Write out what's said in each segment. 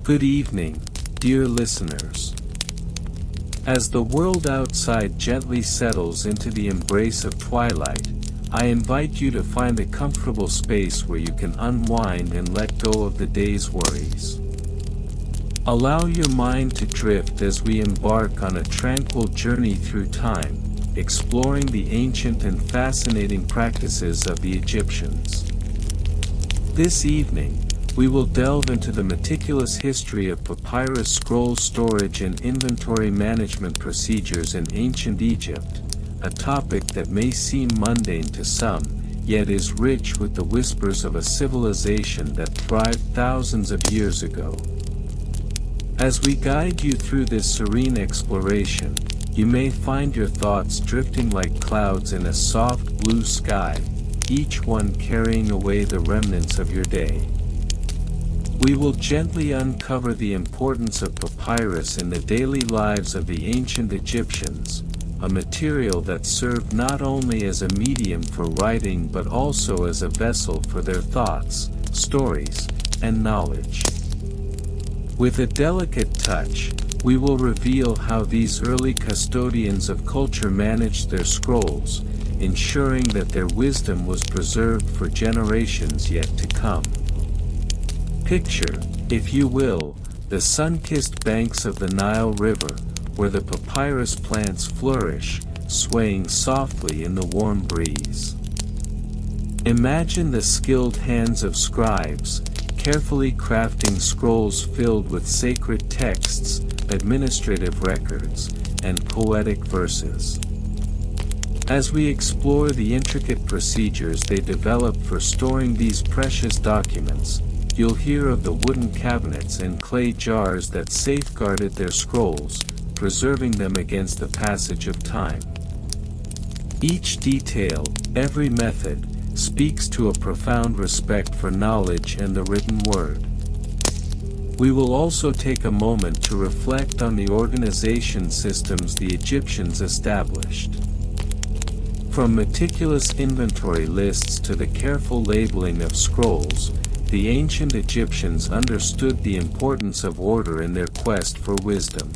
Good evening, dear listeners. As the world outside gently settles into the embrace of twilight, I invite you to find a comfortable space where you can unwind and let go of the day's worries. Allow your mind to drift as we embark on a tranquil journey through time, exploring the ancient and fascinating practices of the Egyptians. This evening, we will delve into the meticulous history of papyrus scroll storage and inventory management procedures in ancient Egypt, a topic that may seem mundane to some, yet is rich with the whispers of a civilization that thrived thousands of years ago. As we guide you through this serene exploration, you may find your thoughts drifting like clouds in a soft blue sky, each one carrying away the remnants of your day. We will gently uncover the importance of papyrus in the daily lives of the ancient Egyptians, a material that served not only as a medium for writing but also as a vessel for their thoughts, stories, and knowledge. With a delicate touch, we will reveal how these early custodians of culture managed their scrolls, ensuring that their wisdom was preserved for generations yet to come. Picture, if you will, the sun-kissed banks of the Nile River, where the papyrus plants flourish, swaying softly in the warm breeze. Imagine the skilled hands of scribes, carefully crafting scrolls filled with sacred texts, administrative records, and poetic verses. As we explore the intricate procedures they developed for storing these precious documents, you'll hear of the wooden cabinets and clay jars that safeguarded their scrolls, preserving them against the passage of time. Each detail, every method, speaks to a profound respect for knowledge and the written word. We will also take a moment to reflect on the organization systems the Egyptians established. From meticulous inventory lists to the careful labeling of scrolls, the ancient Egyptians understood the importance of order in their quest for wisdom.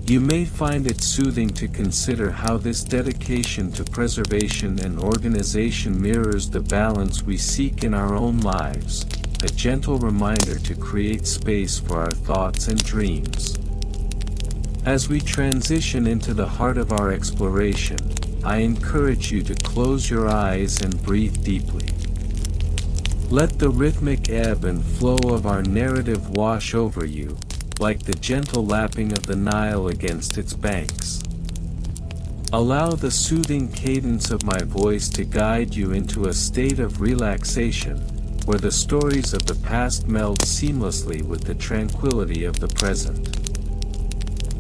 You may find it soothing to consider how this dedication to preservation and organization mirrors the balance we seek in our own lives, a gentle reminder to create space for our thoughts and dreams. As we transition into the heart of our exploration, I encourage you to close your eyes and breathe deeply. Let the rhythmic ebb and flow of our narrative wash over you, like the gentle lapping of the Nile against its banks. Allow the soothing cadence of my voice to guide you into a state of relaxation, where the stories of the past meld seamlessly with the tranquility of the present.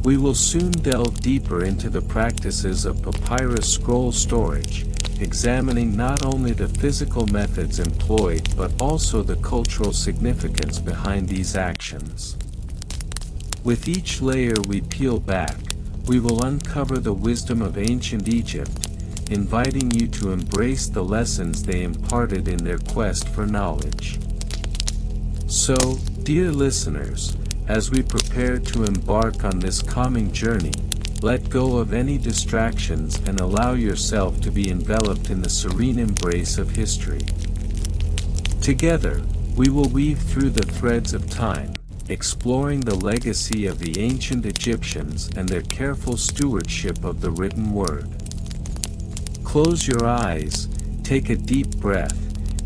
We will soon delve deeper into the practices of papyrus scroll storage, examining not only the physical methods employed but also the cultural significance behind these actions. With each layer we peel back, we will uncover the wisdom of ancient Egypt, inviting you to embrace the lessons they imparted in their quest for knowledge. So, dear listeners, as we prepare to embark on this calming journey, let go of any distractions and allow yourself to be enveloped in the serene embrace of history. Together, we will weave through the threads of time, exploring the legacy of the ancient Egyptians and their careful stewardship of the written word. Close your eyes, take a deep breath,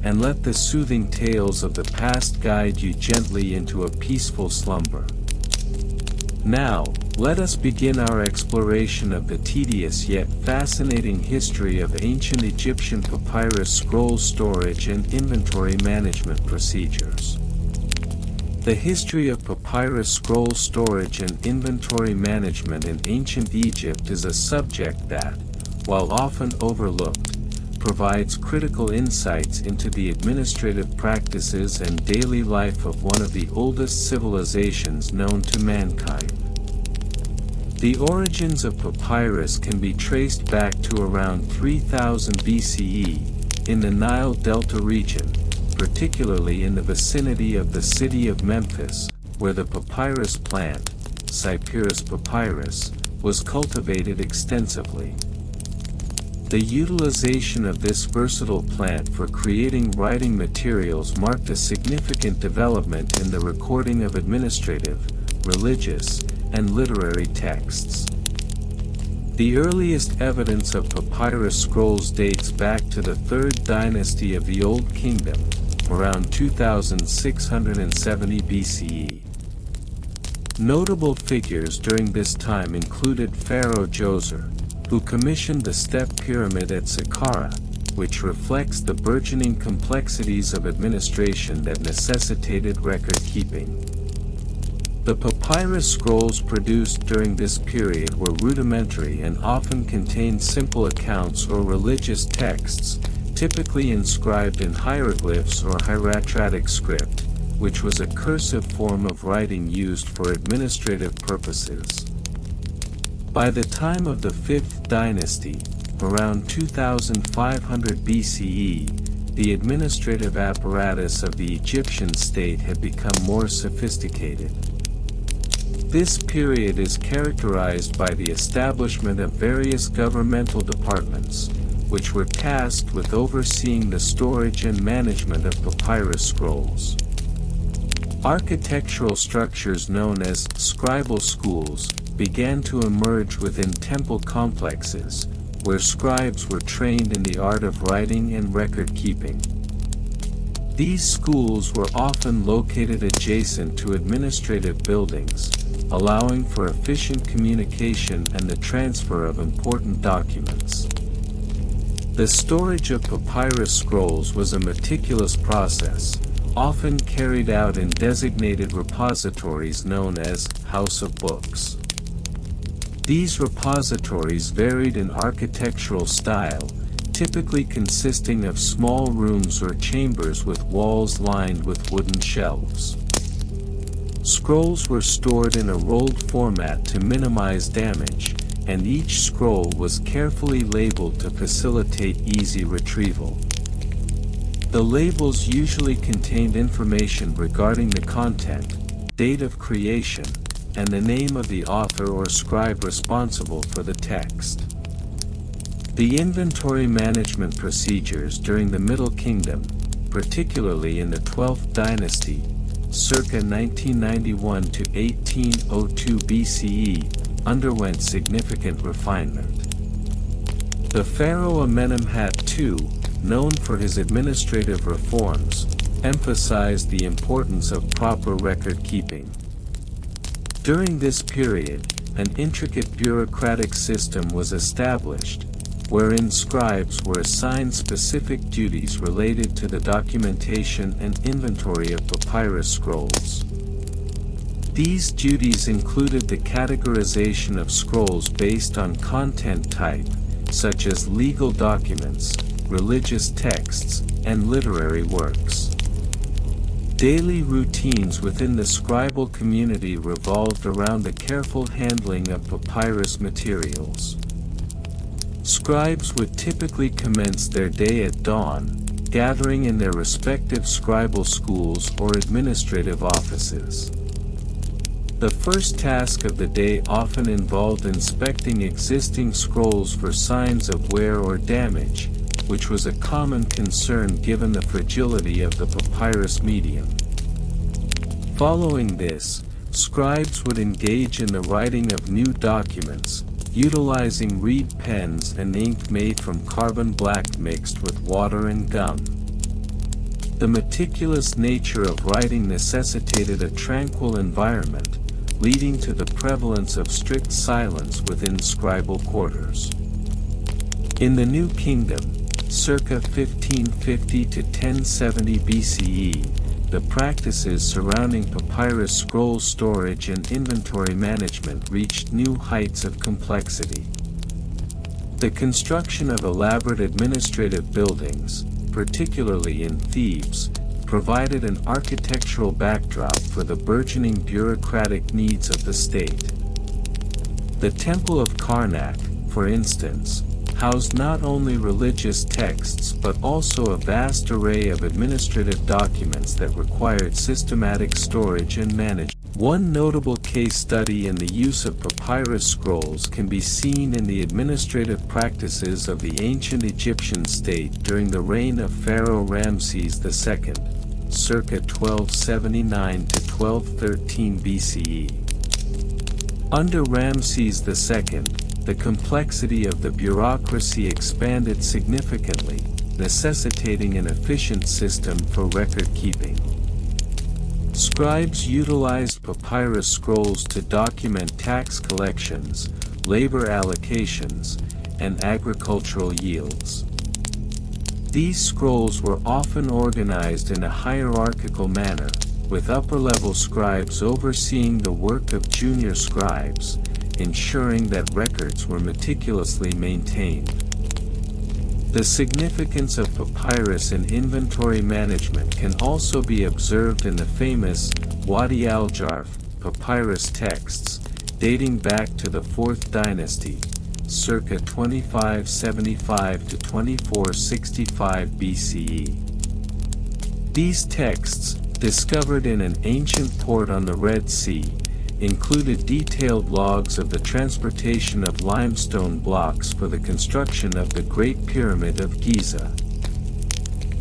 and let the soothing tales of the past guide you gently into a peaceful slumber. Now, let us begin our exploration of the tedious yet fascinating history of ancient Egyptian papyrus scroll storage and inventory management procedures. The history of papyrus scroll storage and inventory management in ancient Egypt is a subject that, while often overlooked, provides critical insights into the administrative practices and daily life of one of the oldest civilizations known to mankind. The origins of papyrus can be traced back to around 3000 BCE, in the Nile Delta region, particularly in the vicinity of the city of Memphis, where the papyrus plant, Papyrus papyrus, was cultivated extensively. The utilization of this versatile plant for creating writing materials marked a significant development in the recording of administrative, religious, and literary texts. The earliest evidence of papyrus scrolls dates back to the 3rd dynasty of the Old Kingdom, around 2670 BCE. Notable figures during this time included Pharaoh Djoser, who commissioned the step pyramid at Saqqara, which reflects the burgeoning complexities of administration that necessitated record-keeping. The papyrus scrolls produced during this period were rudimentary and often contained simple accounts or religious texts, typically inscribed in hieroglyphs or hieratic script, which was a cursive form of writing used for administrative purposes. By the time of the 5th dynasty, around 2500 BCE, the administrative apparatus of the Egyptian state had become more sophisticated. This period is characterized by the establishment of various governmental departments, which were tasked with overseeing the storage and management of papyrus scrolls. Architectural structures known as scribal schools began to emerge within temple complexes, where scribes were trained in the art of writing and record-keeping. These schools were often located adjacent to administrative buildings, allowing for efficient communication and the transfer of important documents. The storage of papyrus scrolls was a meticulous process, often carried out in designated repositories known as House of Books. These repositories varied in architectural style, typically consisting of small rooms or chambers with walls lined with wooden shelves. Scrolls were stored in a rolled format to minimize damage, and each scroll was carefully labeled to facilitate easy retrieval. The labels usually contained information regarding the content, date of creation, and the name of the author or scribe responsible for the text. The inventory management procedures during the Middle Kingdom, particularly in the 12th dynasty, circa 1991 to 1802 BCE, underwent significant refinement. The pharaoh Amenemhat II, known for his administrative reforms, emphasized the importance of proper record-keeping. During this period, an intricate bureaucratic system was established, wherein scribes were assigned specific duties related to the documentation and inventory of papyrus scrolls. These duties included the categorization of scrolls based on content type, such as legal documents, religious texts, and literary works. Daily routines within the scribal community revolved around the careful handling of papyrus materials. Scribes would typically commence their day at dawn, gathering in their respective scribal schools or administrative offices. The first task of the day often involved inspecting existing scrolls for signs of wear or damage, which was a common concern given the fragility of the papyrus medium. Following this, scribes would engage in the writing of new documents, utilizing reed pens and ink made from carbon black mixed with water and gum. The meticulous nature of writing necessitated a tranquil environment, leading to the prevalence of strict silence within scribal quarters. In the New Kingdom, circa 1550 to 1070 BCE, the practices surrounding papyrus scroll storage and inventory management reached new heights of complexity. The construction of elaborate administrative buildings, particularly in Thebes, provided an architectural backdrop for the burgeoning bureaucratic needs of the state. The Temple of Karnak, for instance, housed not only religious texts but also a vast array of administrative documents that required systematic storage and management. One notable case study in the use of papyrus scrolls can be seen in the administrative practices of the ancient Egyptian state during the reign of Pharaoh Ramses II, circa 1279 to 1213 BCE. Under Ramses II, the complexity of the bureaucracy expanded significantly, necessitating an efficient system for record-keeping. Scribes utilized papyrus scrolls to document tax collections, labor allocations, and agricultural yields. These scrolls were often organized in a hierarchical manner, with upper-level scribes overseeing the work of junior scribes, ensuring that records were meticulously maintained. The significance of papyrus in inventory management can also be observed in the famous Wadi al-Jarf papyrus texts, dating back to the 4th dynasty, circa 2575 to 2465 BCE. These texts, discovered in an ancient port on the Red Sea, included detailed logs of the transportation of limestone blocks for the construction of the Great Pyramid of Giza.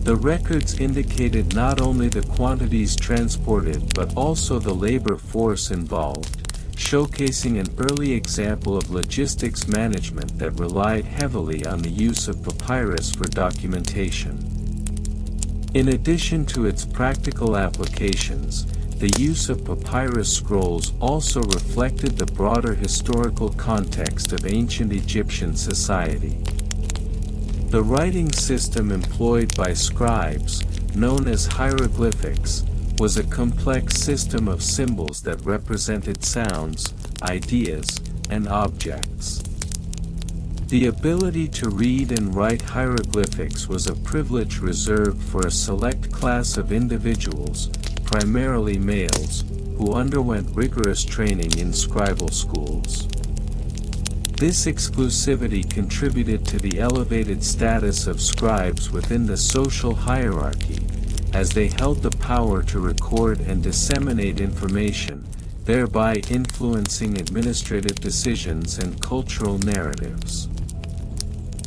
The records indicated not only the quantities transported but also the labor force involved, showcasing an early example of logistics management that relied heavily on the use of papyrus for documentation. In addition to its practical applications, the use of papyrus scrolls also reflected the broader historical context of ancient Egyptian society. The writing system employed by scribes, known as hieroglyphics, was a complex system of symbols that represented sounds, ideas, and objects. The ability to read and write hieroglyphics was a privilege reserved for a select class of individuals, primarily males, who underwent rigorous training in scribal schools. This exclusivity contributed to the elevated status of scribes within the social hierarchy, as they held the power to record and disseminate information, thereby influencing administrative decisions and cultural narratives.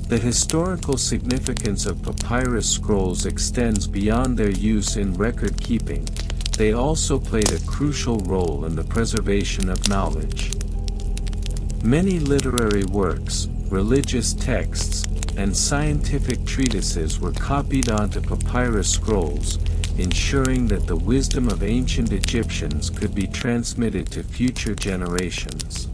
The historical significance of papyrus scrolls extends beyond their use in record-keeping. They also played a crucial role in the preservation of knowledge. Many literary works, religious texts, and scientific treatises were copied onto papyrus scrolls, ensuring that the wisdom of ancient Egyptians could be transmitted to future generations.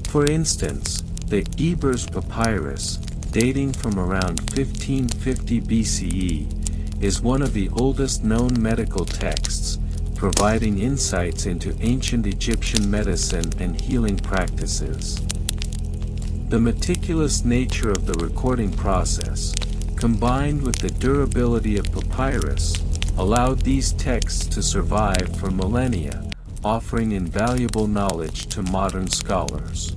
For instance, the Ebers Papyrus, dating from around 1550 BCE, is one of the oldest known medical texts, providing insights into ancient Egyptian medicine and healing practices. The meticulous nature of the recording process, combined with the durability of papyrus, allowed these texts to survive for millennia, offering invaluable knowledge to modern scholars.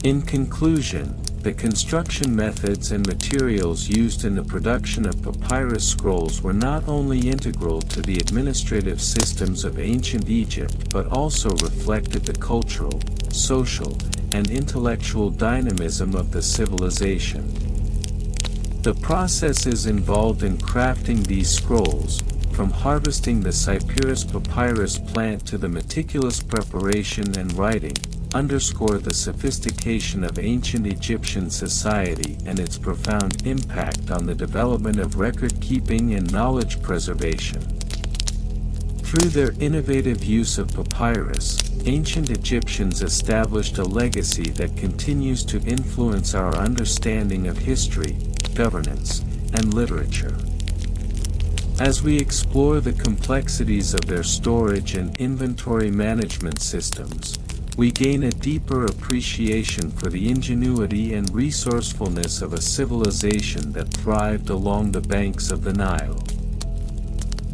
In conclusion, the construction methods and materials used in the production of papyrus scrolls were not only integral to the administrative systems of ancient Egypt but also reflected the cultural, social, and intellectual dynamism of the civilization. The processes involved in crafting these scrolls, from harvesting the Papyrus papyrus plant to the meticulous preparation and writing, underscore the sophistication of ancient Egyptian society and its profound impact on the development of record-keeping and knowledge preservation. Through their innovative use of papyrus, ancient Egyptians established a legacy that continues to influence our understanding of history, governance, and literature. As we explore the complexities of their storage and inventory management systems, we gain a deeper appreciation for the ingenuity and resourcefulness of a civilization that thrived along the banks of the Nile.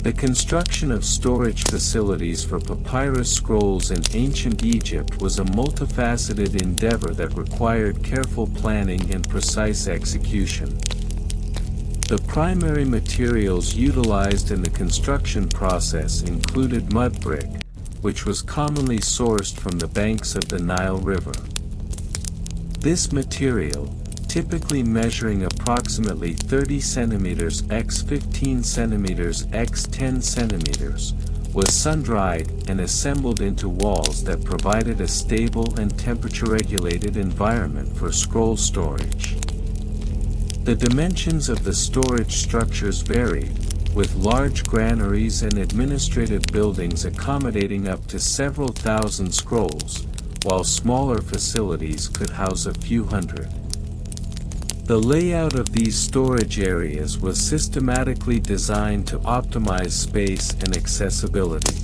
The construction of storage facilities for papyrus scrolls in ancient Egypt was a multifaceted endeavor that required careful planning and precise execution. The primary materials utilized in the construction process included mud brick, which was commonly sourced from the banks of the Nile River. This material, typically measuring approximately 30 cm x 15 cm x 10 cm, was sun-dried and assembled into walls that provided a stable and temperature-regulated environment for scroll storage. The dimensions of the storage structures varied, with large granaries and administrative buildings accommodating up to several thousand scrolls, while smaller facilities could house a few hundred. The layout of these storage areas was systematically designed to optimize space and accessibility.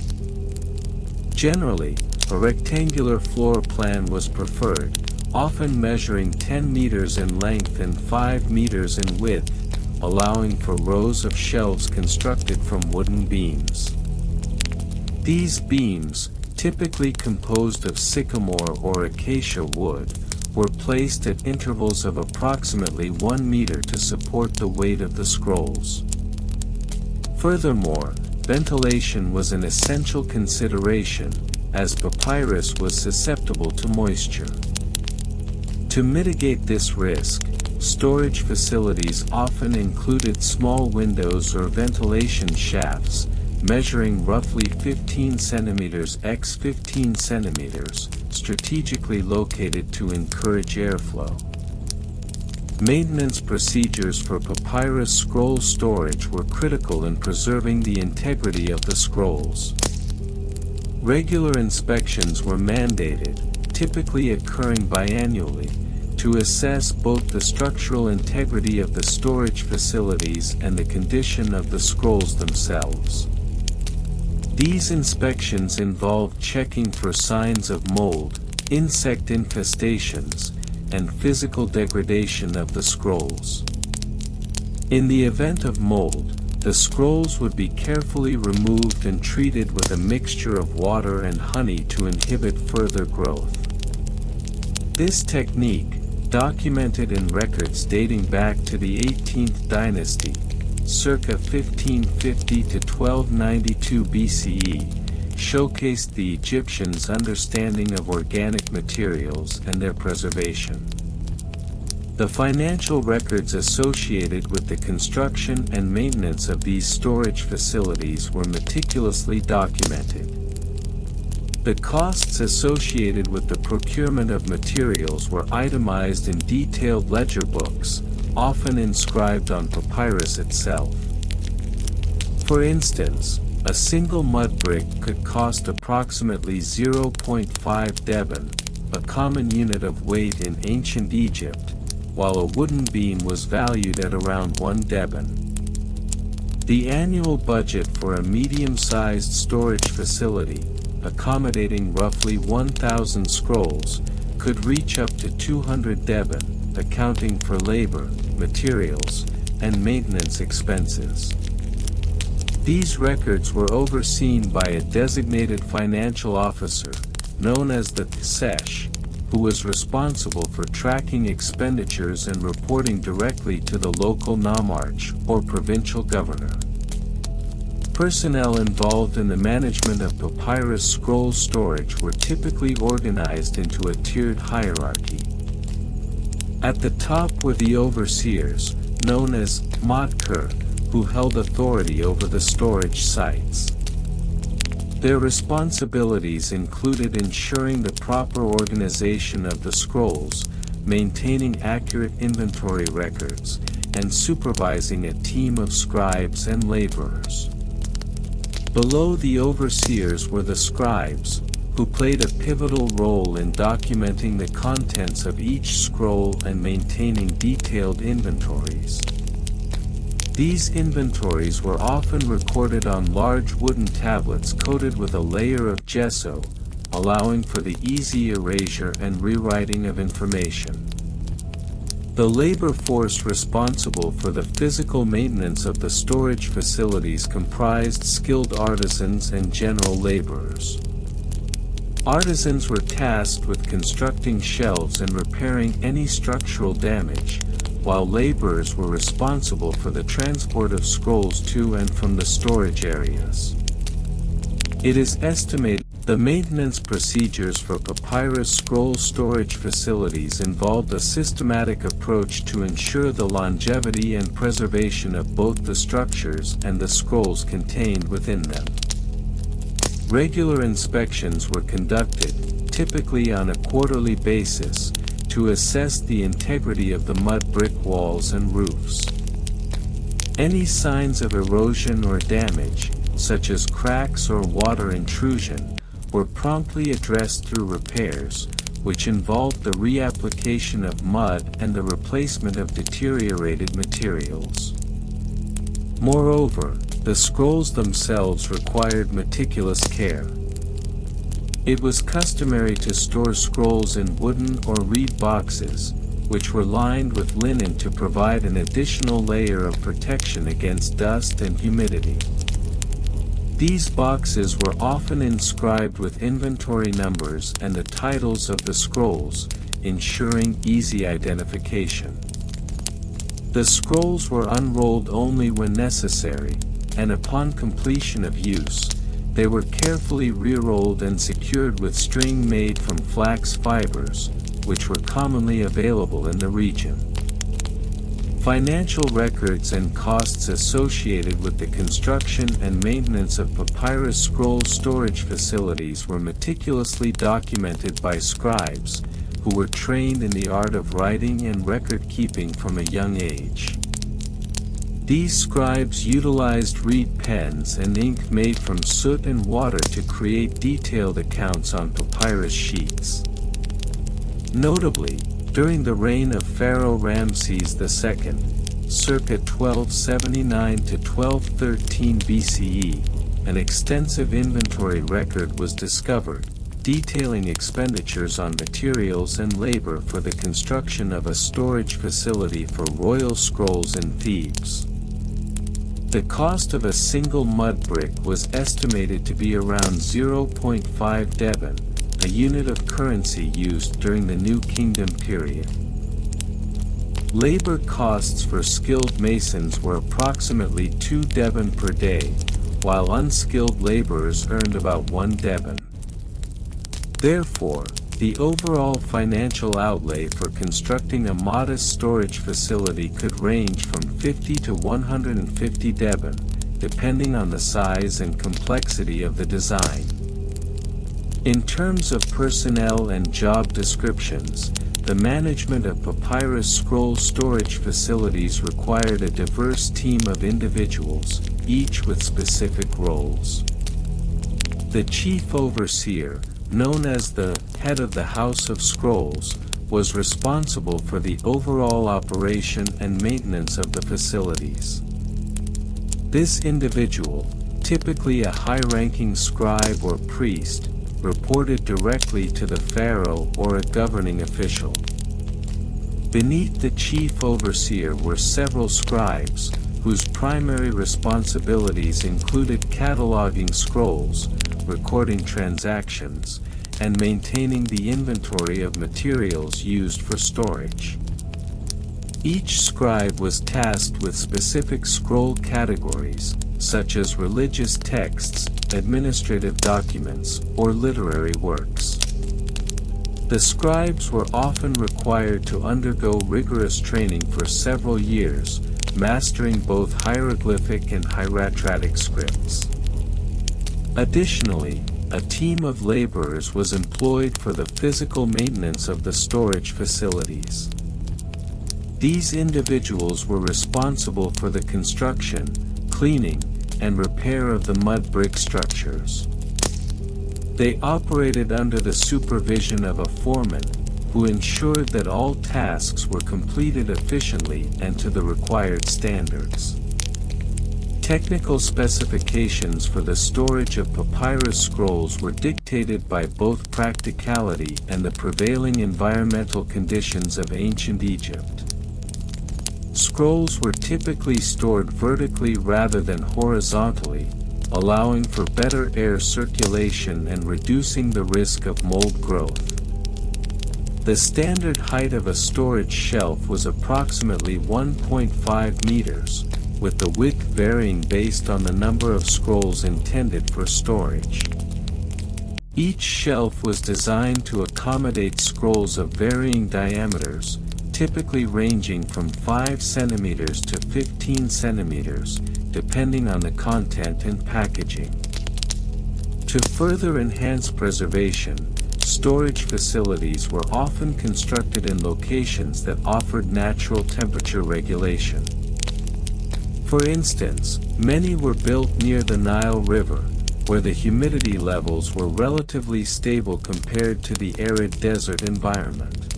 Generally, a rectangular floor plan was preferred, often measuring 10 meters in length and 5 meters in width, allowing for rows of shelves constructed from wooden beams. These beams, typically composed of sycamore or acacia wood, were placed at intervals of approximately 1 meter to support the weight of the scrolls. Furthermore, ventilation was an essential consideration, as papyrus was susceptible to moisture. To mitigate this risk, storage facilities often included small windows or ventilation shafts, measuring roughly 15 cm x 15 cm, strategically located to encourage airflow. Maintenance procedures for papyrus scroll storage were critical in preserving the integrity of the scrolls. Regular inspections were mandated, typically occurring biannually, to assess both the structural integrity of the storage facilities and the condition of the scrolls themselves. These inspections involved checking for signs of mold, insect infestations, and physical degradation of the scrolls. In the event of mold, the scrolls would be carefully removed and treated with a mixture of water and honey to inhibit further growth. This technique, documented in records dating back to the 18th dynasty, circa 1550 to 1292 BCE, showcased the Egyptians' understanding of organic materials and their preservation. The financial records associated with the construction and maintenance of these storage facilities were meticulously documented. The costs associated with the procurement of materials were itemized in detailed ledger books, often inscribed on papyrus itself. For instance, a single mud brick could cost approximately 0.5 deben, a common unit of weight in ancient Egypt, while a wooden beam was valued at around 1 deben. The annual budget for a medium-sized storage facility, accommodating roughly 1,000 scrolls, could reach up to 200 deben, accounting for labor, materials, and maintenance expenses. These records were overseen by a designated financial officer, known as the Tsesh, who was responsible for tracking expenditures and reporting directly to the local nomarch or provincial governor. Personnel involved in the management of papyrus scroll storage were typically organized into a tiered hierarchy. At the top were the overseers, known as Motker, who held authority over the storage sites. Their responsibilities included ensuring the proper organization of the scrolls, maintaining accurate inventory records, and supervising a team of scribes and laborers. Below the overseers were the scribes, who played a pivotal role in documenting the contents of each scroll and maintaining detailed inventories. These inventories were often recorded on large wooden tablets coated with a layer of gesso, allowing for the easy erasure and rewriting of information. The labor force responsible for the physical maintenance of the storage facilities comprised skilled artisans and general laborers. Artisans were tasked with constructing shelves and repairing any structural damage, while laborers were responsible for the transport of scrolls to and from the storage areas. It is estimated The maintenance procedures for papyrus scroll storage facilities involved a systematic approach to ensure the longevity and preservation of both the structures and the scrolls contained within them. Regular inspections were conducted, typically on a quarterly basis, to assess the integrity of the mud brick walls and roofs. Any signs of erosion or damage, such as cracks or water intrusion, were promptly addressed through repairs, which involved the reapplication of mud and the replacement of deteriorated materials. Moreover, the scrolls themselves required meticulous care. It was customary to store scrolls in wooden or reed boxes, which were lined with linen to provide an additional layer of protection against dust and humidity. These boxes were often inscribed with inventory numbers and the titles of the scrolls, ensuring easy identification. The scrolls were unrolled only when necessary, and upon completion of use, they were carefully re-rolled and secured with string made from flax fibers, which were commonly available in the region. Financial records and costs associated with the construction and maintenance of papyrus scroll storage facilities were meticulously documented by scribes, who were trained in the art of writing and record-keeping from a young age. These scribes utilized reed pens and ink made from soot and water to create detailed accounts on papyrus sheets. Notably, during the reign of Pharaoh Ramses II, circa 1279 to 1213 BCE, an extensive inventory record was discovered, detailing expenditures on materials and labor for the construction of a storage facility for royal scrolls in Thebes. The cost of a single mud brick was estimated to be around 0.5 devon, a unit of currency used during the New Kingdom period. Labor costs for skilled masons were approximately 2 devon per day, while unskilled laborers earned about 1 devon. Therefore, the overall financial outlay for constructing a modest storage facility could range from 50 to 150 devon, depending on the size and complexity of the design. In terms of personnel and job descriptions, the management of papyrus scroll storage facilities required a diverse team of individuals, each with specific roles. The chief overseer, known as the head of the House of Scrolls, was responsible for the overall operation and maintenance of the facilities. This individual, typically a high-ranking scribe or priest, reported directly to the pharaoh or a governing official. Beneath the chief overseer were several scribes, whose primary responsibilities included cataloging scrolls, recording transactions, and maintaining the inventory of materials used for storage. Each scribe was tasked with specific scroll categories, such as religious texts, administrative documents, or literary works. The scribes were often required to undergo rigorous training for several years, mastering both hieroglyphic and hieratic scripts. Additionally, a team of laborers was employed for the physical maintenance of the storage facilities. These individuals were responsible for the construction, cleaning, and repair of the mud brick structures. They operated under the supervision of a foreman, who ensured that all tasks were completed efficiently and to the required standards. Technical specifications for the storage of papyrus scrolls were dictated by both practicality and the prevailing environmental conditions of ancient Egypt. Scrolls were typically stored vertically rather than horizontally, allowing for better air circulation and reducing the risk of mold growth. The standard height of a storage shelf was approximately 1.5 meters, with the width varying based on the number of scrolls intended for storage. Each shelf was designed to accommodate scrolls of varying diameters, typically ranging from 5 centimeters to 15 centimeters, depending on the content and packaging. To further enhance preservation, storage facilities were often constructed in locations that offered natural temperature regulation. For instance, many were built near the Nile River, where the humidity levels were relatively stable compared to the arid desert environment.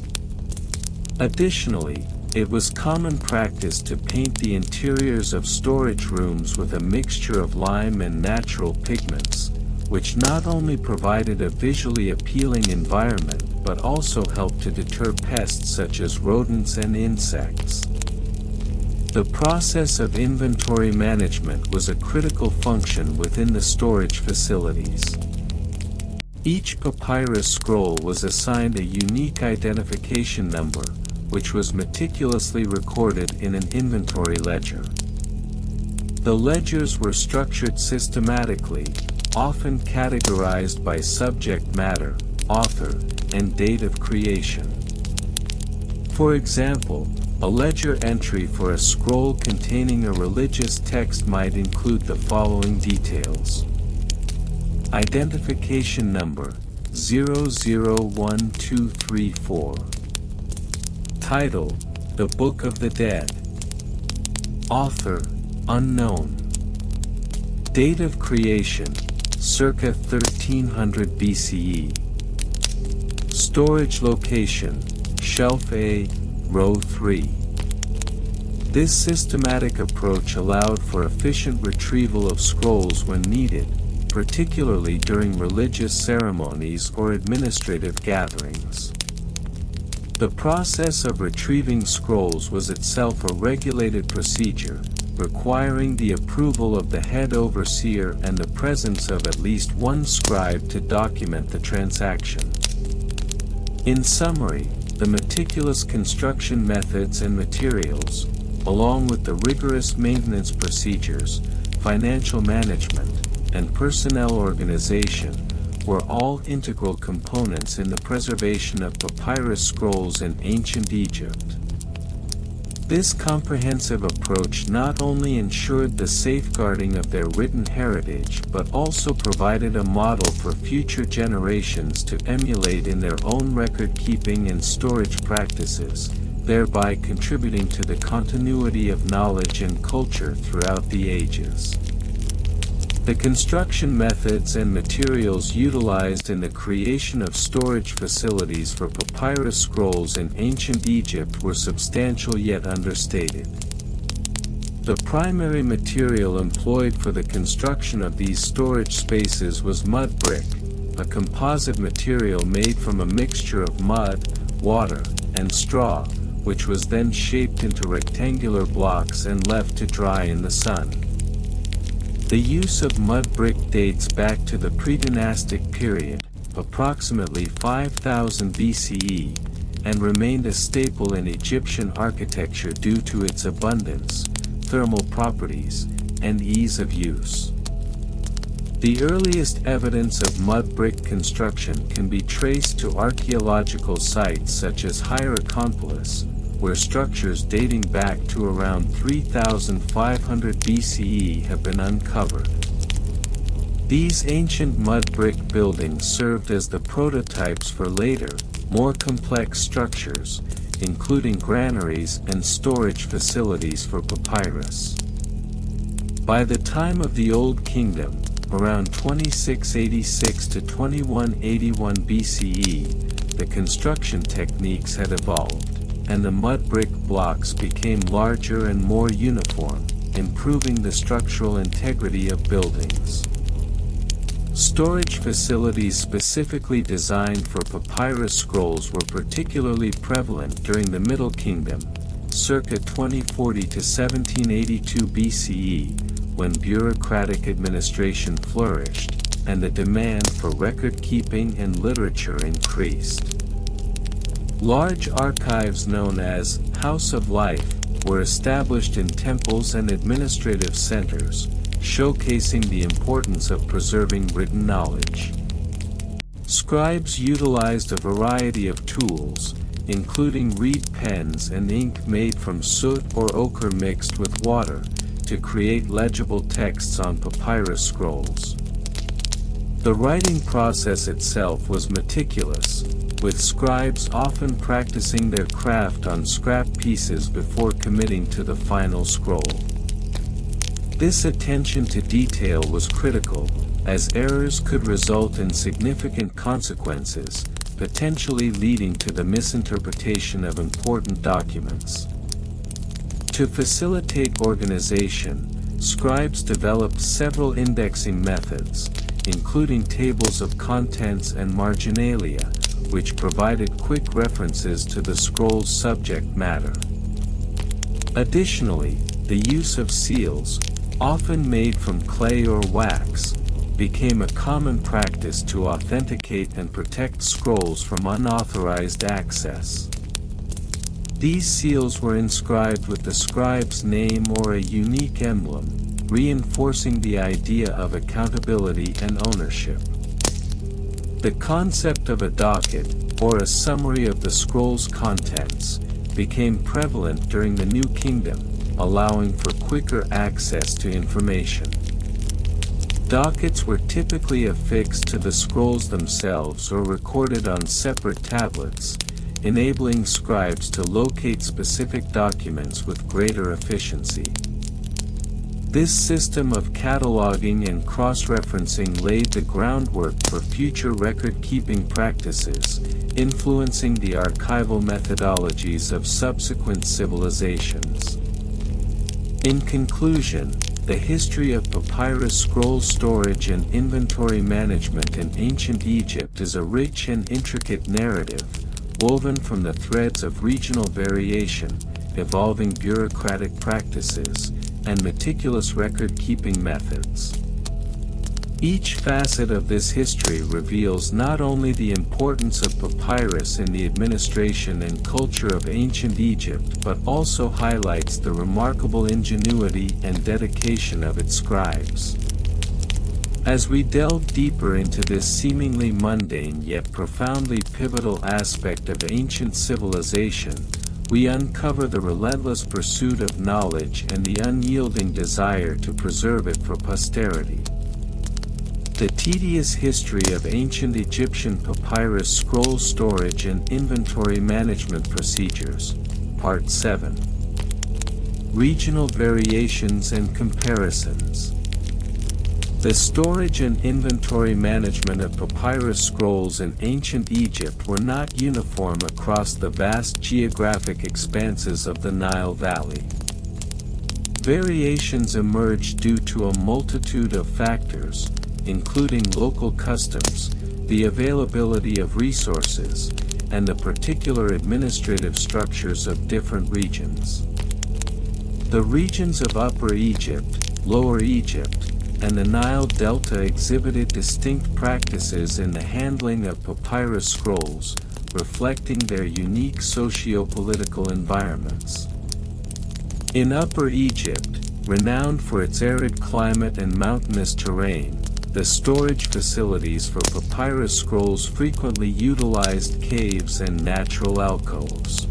Additionally, it was common practice to paint the interiors of storage rooms with a mixture of lime and natural pigments, which not only provided a visually appealing environment but also helped to deter pests such as rodents and insects. The process of inventory management was a critical function within the storage facilities. Each papyrus scroll was assigned a unique identification number, which was meticulously recorded in an inventory ledger. The ledgers were structured systematically, often categorized by subject matter, author, and date of creation. For example, a ledger entry for a scroll containing a religious text might include the following details. Identification number 001234. Title: The Book of the Dead. Author: unknown. Date of creation: circa 1300 BCE. Storage location: Shelf A, Row 3. This systematic approach allowed for efficient retrieval of scrolls when needed, particularly during religious ceremonies or administrative gatherings. The process of retrieving scrolls was itself a regulated procedure, requiring the approval of the head overseer and the presence of at least one scribe to document the transaction. In summary, the meticulous construction methods and materials, along with the rigorous maintenance procedures, financial management, and personnel organization, were all integral components in the preservation of papyrus scrolls in ancient Egypt. This comprehensive approach not only ensured the safeguarding of their written heritage but also provided a model for future generations to emulate in their own record-keeping and storage practices, thereby contributing to the continuity of knowledge and culture throughout the ages. The construction methods and materials utilized in the creation of storage facilities for papyrus scrolls in ancient Egypt were substantial yet understated. The primary material employed for the construction of these storage spaces was mud brick, a composite material made from a mixture of mud, water, and straw, which was then shaped into rectangular blocks and left to dry in the sun. The use of mud brick dates back to the pre-dynastic period, approximately 5000 BCE, and remained a staple in Egyptian architecture due to its abundance, thermal properties, and ease of use. The earliest evidence of mud brick construction can be traced to archaeological sites such as Hierakonpolis, where structures dating back to around 3500 BCE have been uncovered. These ancient mud brick buildings served as the prototypes for later, more complex structures, including granaries and storage facilities for papyrus. By the time of the Old Kingdom, around 2686 to 2181 BCE, the construction techniques had evolved, and the mud brick blocks became larger and more uniform, improving the structural integrity of buildings. Storage facilities specifically designed for papyrus scrolls were particularly prevalent during the Middle Kingdom, circa 2040 to 1782 BCE, when bureaucratic administration flourished, and the demand for record-keeping and literature increased. Large archives known as House of Life were established in temples and administrative centers, showcasing the importance of preserving written knowledge. Scribes utilized a variety of tools, including reed pens and ink made from soot or ochre mixed with water, to create legible texts on papyrus scrolls. The writing process itself was meticulous, with scribes often practicing their craft on scrap pieces before committing to the final scroll. This attention to detail was critical, as errors could result in significant consequences, potentially leading to the misinterpretation of important documents. To facilitate organization, scribes developed several indexing methods, including tables of contents and marginalia, which provided quick references to the scroll's subject matter. Additionally, the use of seals, often made from clay or wax, became a common practice to authenticate and protect scrolls from unauthorized access. These seals were inscribed with the scribe's name or a unique emblem, reinforcing the idea of accountability and ownership. The concept of a docket, or a summary of the scroll's contents, became prevalent during the New Kingdom, allowing for quicker access to information. Dockets were typically affixed to the scrolls themselves or recorded on separate tablets, enabling scribes to locate specific documents with greater efficiency. This system of cataloging and cross-referencing laid the groundwork for future record-keeping practices, influencing the archival methodologies of subsequent civilizations. In conclusion, the history of papyrus scroll storage and inventory management in ancient Egypt is a rich and intricate narrative, woven from the threads of regional variation, evolving bureaucratic practices, and meticulous record-keeping methods. Each facet of this history reveals not only the importance of papyrus in the administration and culture of ancient Egypt but also highlights the remarkable ingenuity and dedication of its scribes. As we delve deeper into this seemingly mundane yet profoundly pivotal aspect of ancient civilization, we uncover the relentless pursuit of knowledge and the unyielding desire to preserve it for posterity. The tedious history of ancient Egyptian papyrus scroll storage and inventory management procedures, Part 7. Regional variations and comparisons. The storage and inventory management of papyrus scrolls in ancient Egypt were not uniform across the vast geographic expanses of the Nile Valley. Variations emerged due to a multitude of factors, including local customs, the availability of resources, and the particular administrative structures of different regions. The regions of Upper Egypt, Lower Egypt, and the Nile Delta exhibited distinct practices in the handling of papyrus scrolls, reflecting their unique socio-political environments. In Upper Egypt, renowned for its arid climate and mountainous terrain, the storage facilities for papyrus scrolls frequently utilized caves and natural alcoves.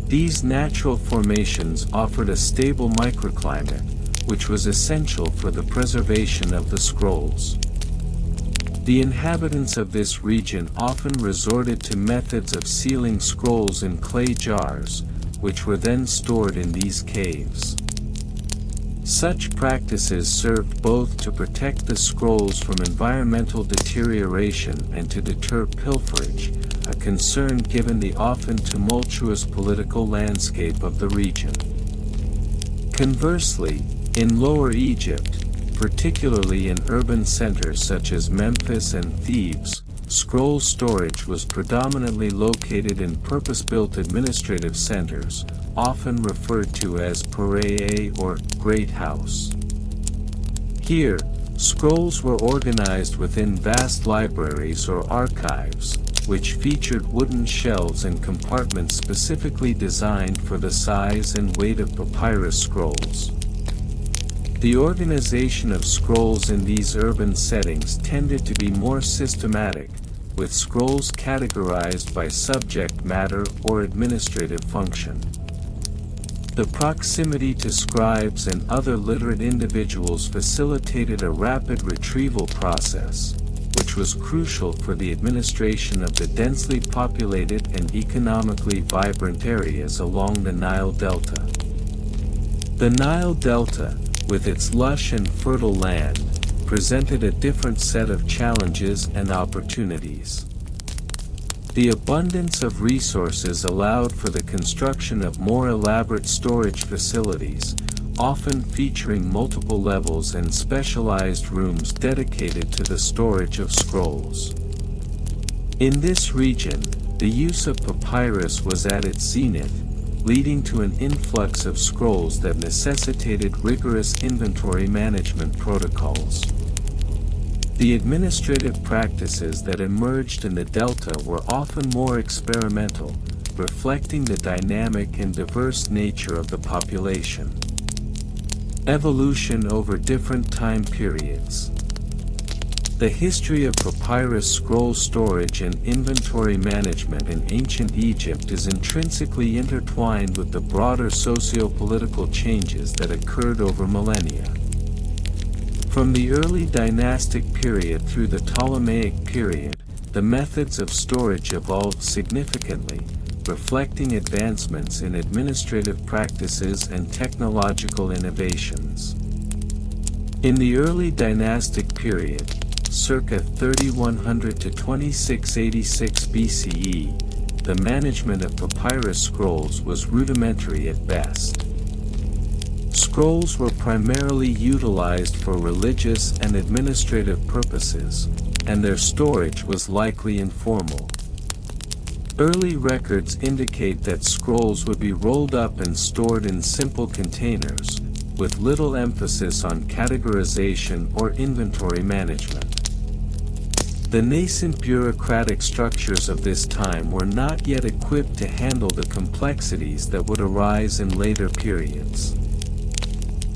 These natural formations offered a stable microclimate, which was essential for the preservation of the scrolls. The inhabitants of this region often resorted to methods of sealing scrolls in clay jars, which were then stored in these caves. Such practices served both to protect the scrolls from environmental deterioration and to deter pilferage, a concern given the often tumultuous political landscape of the region. Conversely, in Lower Egypt, particularly in urban centers such as Memphis and Thebes, scroll storage was predominantly located in purpose-built administrative centers, often referred to as Pirae or Great House. Here, scrolls were organized within vast libraries or archives, which featured wooden shelves and compartments specifically designed for the size and weight of papyrus scrolls. The organization of scrolls in these urban settings tended to be more systematic, with scrolls categorized by subject matter or administrative function. The proximity to scribes and other literate individuals facilitated a rapid retrieval process, which was crucial for the administration of the densely populated and economically vibrant areas along the Nile Delta. The Nile Delta, with its lush and fertile land, presented a different set of challenges and opportunities. The abundance of resources allowed for the construction of more elaborate storage facilities, often featuring multiple levels and specialized rooms dedicated to the storage of scrolls. In this region, the use of papyrus was at its zenith, leading to an influx of scrolls that necessitated rigorous inventory management protocols. The administrative practices that emerged in the Delta were often more experimental, reflecting the dynamic and diverse nature of the population. Evolution over different time periods. The history of papyrus scroll storage and inventory management in ancient Egypt is intrinsically intertwined with the broader socio-political changes that occurred over millennia. From the early dynastic period through the Ptolemaic period, the methods of storage evolved significantly, reflecting advancements in administrative practices and technological innovations. In the early dynastic period, circa 3100 to 2686 BCE, the management of papyrus scrolls was rudimentary at best. Scrolls were primarily utilized for religious and administrative purposes, and their storage was likely informal. Early records indicate that scrolls would be rolled up and stored in simple containers, with little emphasis on categorization or inventory management. The nascent bureaucratic structures of this time were not yet equipped to handle the complexities that would arise in later periods.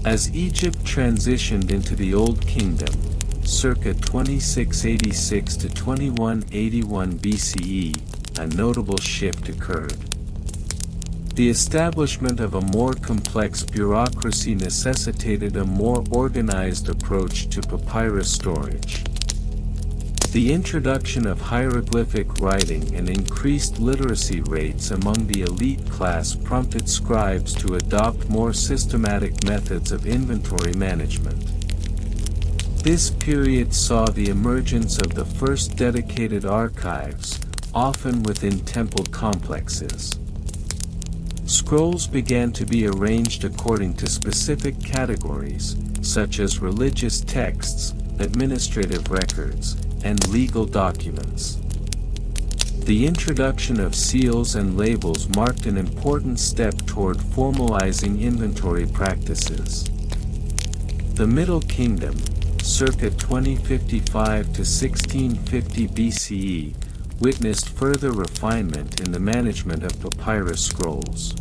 As Egypt transitioned into the Old Kingdom, circa 2686 to 2181 BCE, a notable shift occurred. The establishment of a more complex bureaucracy necessitated a more organized approach to papyrus storage. The introduction of hieroglyphic writing and increased literacy rates among the elite class prompted scribes to adopt more systematic methods of inventory management. This period saw the emergence of the first dedicated archives, often within temple complexes. Scrolls began to be arranged according to specific categories, such as religious texts, administrative records, and legal documents. The introduction of seals and labels marked an important step toward formalizing inventory practices. The Middle Kingdom, circa 2055 to 1650 BCE, witnessed further refinement in the management of papyrus scrolls.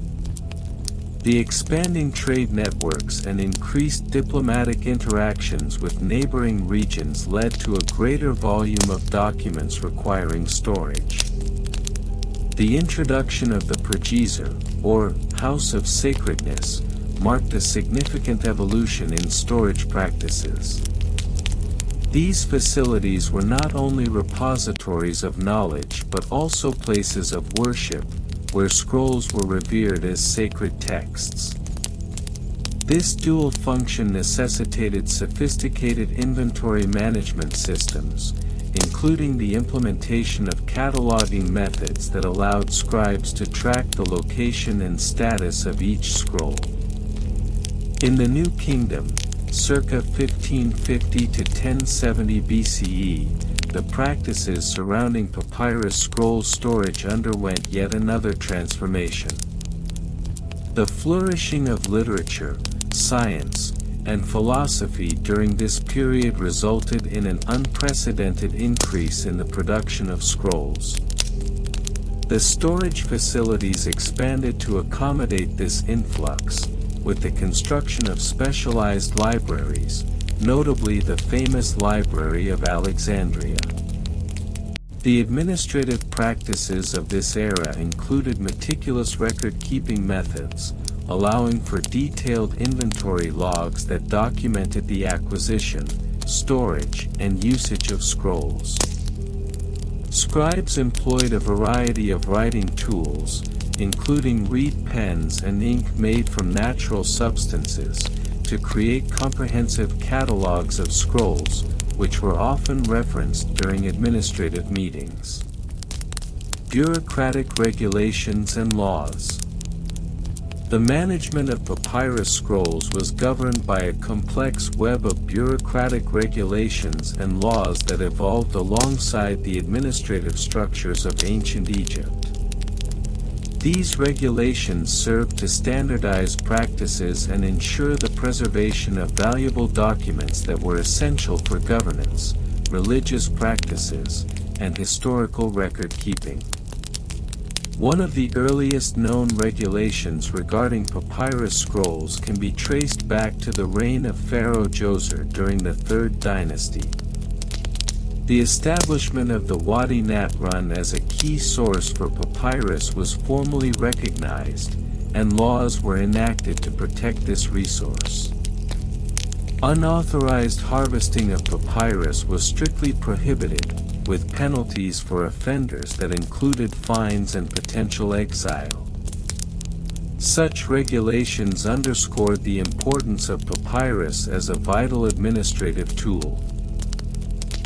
The expanding trade networks and increased diplomatic interactions with neighboring regions led to a greater volume of documents requiring storage. The introduction of the pregezer, or House of Sacredness, marked a significant evolution in storage practices. These facilities were not only repositories of knowledge but also places of worship, where scrolls were revered as sacred texts. This dual function necessitated sophisticated inventory management systems, including the implementation of cataloging methods that allowed scribes to track the location and status of each scroll. In the New Kingdom, circa 1550 to 1070 BCE, the practices surrounding papyrus scroll storage underwent yet another transformation. The flourishing of literature, science, and philosophy during this period resulted in an unprecedented increase in the production of scrolls. The storage facilities expanded to accommodate this influx, with the construction of specialized libraries, notably the famous Library of Alexandria. The administrative practices of this era included meticulous record-keeping methods, allowing for detailed inventory logs that documented the acquisition, storage, and usage of scrolls. Scribes employed a variety of writing tools, including reed pens and ink made from natural substances, to create comprehensive catalogs of scrolls, which were often referenced during administrative meetings. Bureaucratic regulations and laws. The management of papyrus scrolls was governed by a complex web of bureaucratic regulations and laws that evolved alongside the administrative structures of ancient Egypt. These regulations served to standardize practices and ensure the preservation of valuable documents that were essential for governance, religious practices, and historical record-keeping. One of the earliest known regulations regarding papyrus scrolls can be traced back to the reign of Pharaoh Djoser during the Third Dynasty. The establishment of the Wadi Nat Run as a key source for papyrus was formally recognized, and laws were enacted to protect this resource. Unauthorized harvesting of papyrus was strictly prohibited, with penalties for offenders that included fines and potential exile. Such regulations underscored the importance of papyrus as a vital administrative tool.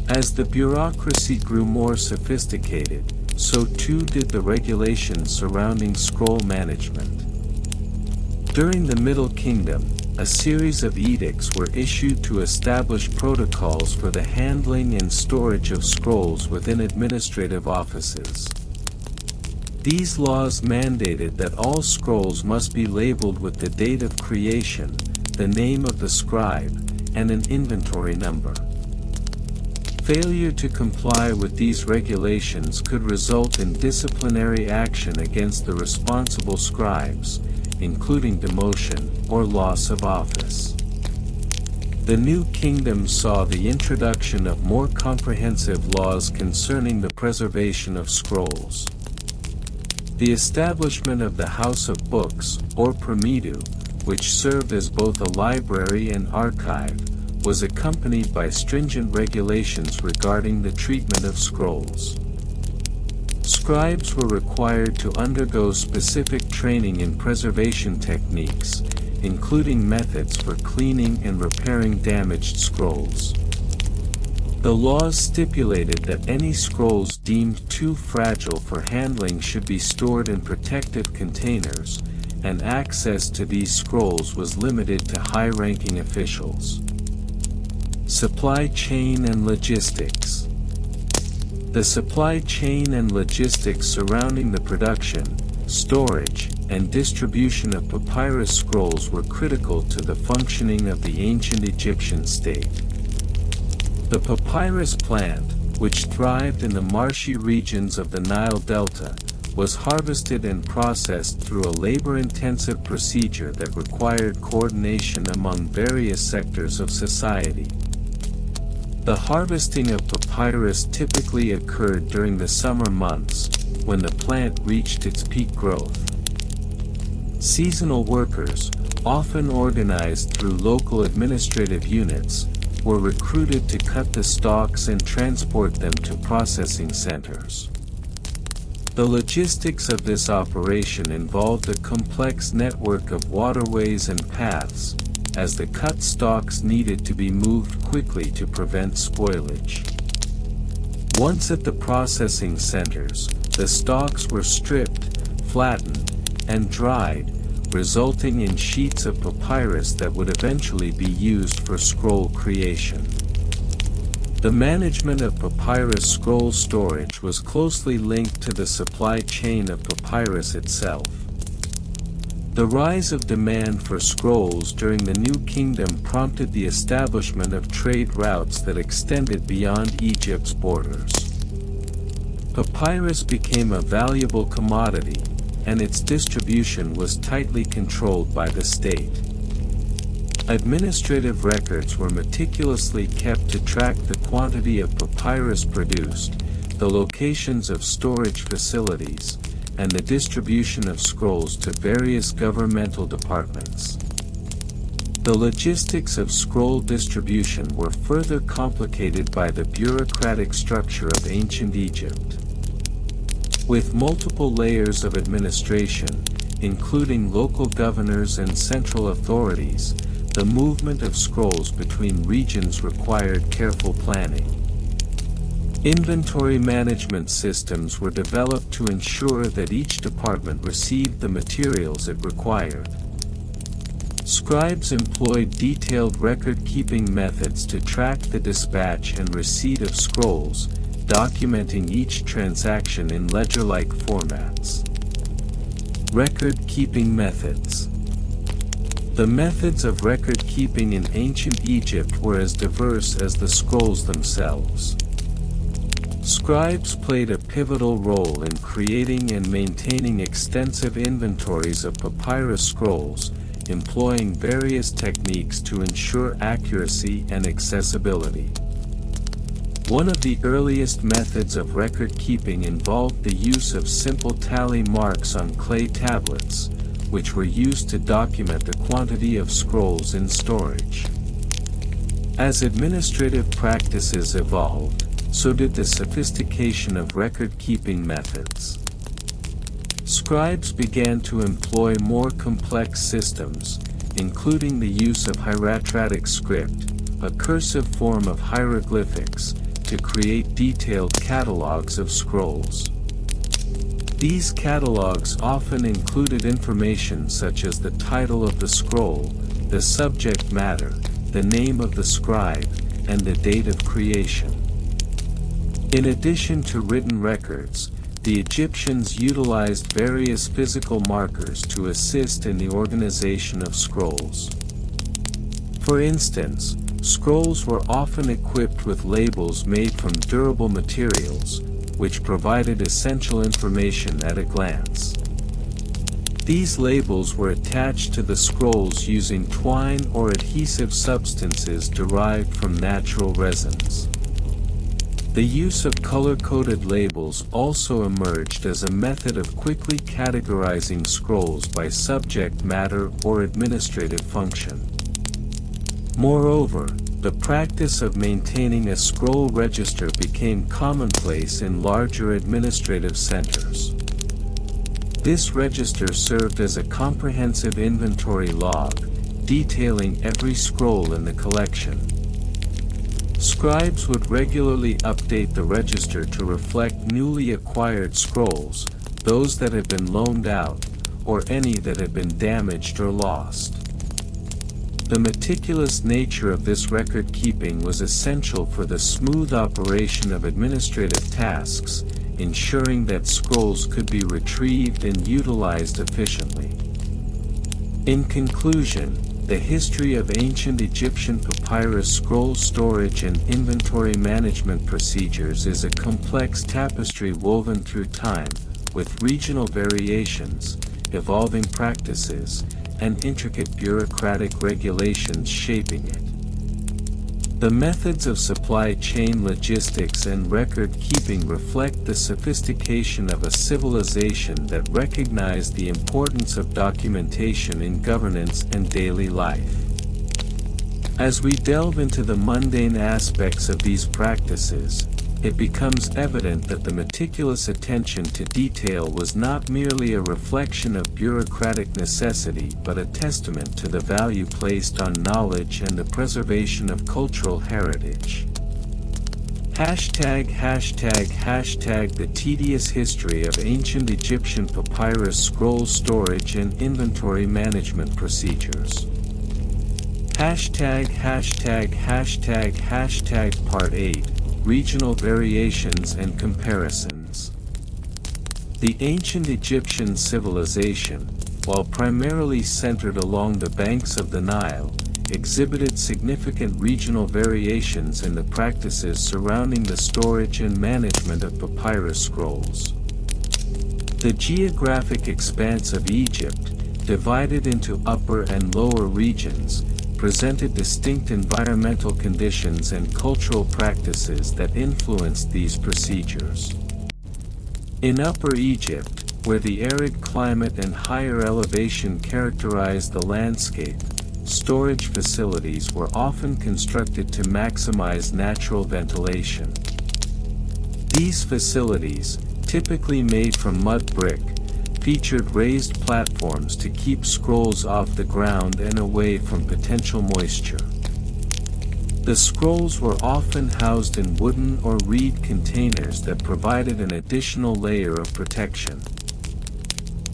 As the bureaucracy grew more sophisticated, so too did the regulations surrounding scroll management. During the Middle Kingdom, a series of edicts were issued to establish protocols for the handling and storage of scrolls within administrative offices. These laws mandated that all scrolls must be labeled with the date of creation, the name of the scribe, and an inventory number. Failure to comply with these regulations could result in disciplinary action against the responsible scribes, including demotion or loss of office. The New Kingdom saw the introduction of more comprehensive laws concerning the preservation of scrolls. The establishment of the House of Books, or Primidu, which served as both a library and archive, was accompanied by stringent regulations regarding the treatment of scrolls. Scribes were required to undergo specific training in preservation techniques, including methods for cleaning and repairing damaged scrolls. The laws stipulated that any scrolls deemed too fragile for handling should be stored in protective containers, and access to these scrolls was limited to high-ranking officials. Supply chain and logistics. The supply chain and logistics surrounding the production, storage, and distribution of papyrus scrolls were critical to the functioning of the ancient Egyptian state. The papyrus plant, which thrived in the marshy regions of the Nile Delta, was harvested and processed through a labor-intensive procedure that required coordination among various sectors of society. The harvesting of papyrus typically occurred during the summer months, when the plant reached its peak growth. Seasonal workers, often organized through local administrative units, were recruited to cut the stalks and transport them to processing centers. The logistics of this operation involved a complex network of waterways and paths, as the cut stalks needed to be moved quickly to prevent spoilage. Once at the processing centers, the stalks were stripped, flattened, and dried, resulting in sheets of papyrus that would eventually be used for scroll creation. The management of papyrus scroll storage was closely linked to the supply chain of papyrus itself. The rise of demand for scrolls during the New Kingdom prompted the establishment of trade routes that extended beyond Egypt's borders. Papyrus became a valuable commodity, and its distribution was tightly controlled by the state. Administrative records were meticulously kept to track the quantity of papyrus produced, the locations of storage facilities, and the distribution of scrolls to various governmental departments. The logistics of scroll distribution were further complicated by the bureaucratic structure of ancient Egypt. With multiple layers of administration, including local governors and central authorities, the movement of scrolls between regions required careful planning. Inventory management systems were developed to ensure that each department received the materials it required. Scribes employed detailed record-keeping methods to track the dispatch and receipt of scrolls, documenting each transaction in ledger-like formats. Record-keeping methods. The methods of record-keeping in ancient Egypt were as diverse as the scrolls themselves. Scribes played a pivotal role in creating and maintaining extensive inventories of papyrus scrolls, employing various techniques to ensure accuracy and accessibility. One of the earliest methods of record-keeping involved the use of simple tally marks on clay tablets, which were used to document the quantity of scrolls in storage. As administrative practices evolved, so did the sophistication of record-keeping methods. Scribes began to employ more complex systems, including the use of hieratic script, a cursive form of hieroglyphics, to create detailed catalogs of scrolls. These catalogs often included information such as the title of the scroll, the subject matter, the name of the scribe, and the date of creation. In addition to written records, the Egyptians utilized various physical markers to assist in the organization of scrolls. For instance, scrolls were often equipped with labels made from durable materials, which provided essential information at a glance. These labels were attached to the scrolls using twine or adhesive substances derived from natural resins. The use of color-coded labels also emerged as a method of quickly categorizing scrolls by subject matter or administrative function. Moreover, the practice of maintaining a scroll register became commonplace in larger administrative centers. This register served as a comprehensive inventory log, detailing every scroll in the collection. Scribes would regularly update the register to reflect newly acquired scrolls, those that had been loaned out, or any that had been damaged or lost. The meticulous nature of this record-keeping was essential for the smooth operation of administrative tasks, ensuring that scrolls could be retrieved and utilized efficiently. In conclusion, the history of ancient Egyptian papyrus scroll storage and inventory management procedures is a complex tapestry woven through time, with regional variations, evolving practices, and intricate bureaucratic regulations shaping it. The methods of supply chain logistics and record-keeping reflect the sophistication of a civilization that recognized the importance of documentation in governance and daily life. As we delve into the mundane aspects of these practices, it becomes evident that the meticulous attention to detail was not merely a reflection of bureaucratic necessity but a testament to the value placed on knowledge and the preservation of cultural heritage. #The tedious history of ancient Egyptian papyrus scroll storage and inventory management procedures. Part 8. Regional variations and comparisons. The ancient Egyptian civilization, while primarily centered along the banks of the Nile, exhibited significant regional variations in the practices surrounding the storage and management of papyrus scrolls. The geographic expanse of Egypt, divided into upper and lower regions, presented distinct environmental conditions and cultural practices that influenced these procedures. In Upper Egypt, where the arid climate and higher elevation characterized the landscape, storage facilities were often constructed to maximize natural ventilation. These facilities, typically made from mud brick, featured raised platforms to keep scrolls off the ground and away from potential moisture. The scrolls were often housed in wooden or reed containers that provided an additional layer of protection.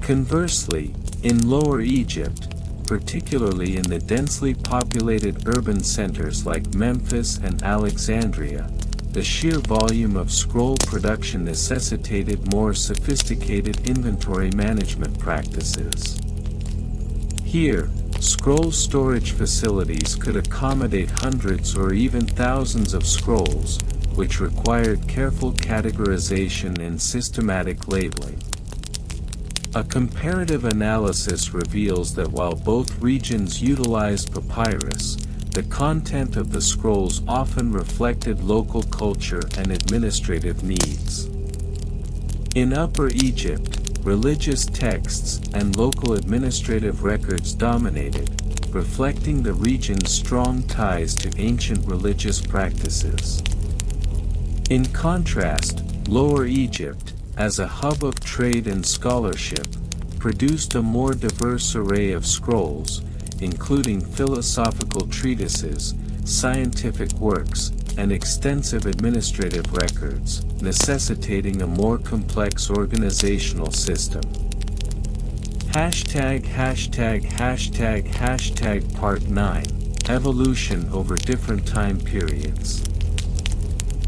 Conversely, in Lower Egypt, particularly in the densely populated urban centers like Memphis and Alexandria, the sheer volume of scroll production necessitated more sophisticated inventory management practices. Here, scroll storage facilities could accommodate hundreds or even thousands of scrolls, which required careful categorization and systematic labeling. A comparative analysis reveals that while both regions utilized papyrus, the content of the scrolls often reflected local culture and administrative needs. In Upper Egypt, religious texts and local administrative records dominated, reflecting the region's strong ties to ancient religious practices. In contrast, Lower Egypt, as a hub of trade and scholarship, produced a more diverse array of scrolls, including philosophical treatises, scientific works, and extensive administrative records, necessitating a more complex organizational system. Part 9. Evolution over different time periods.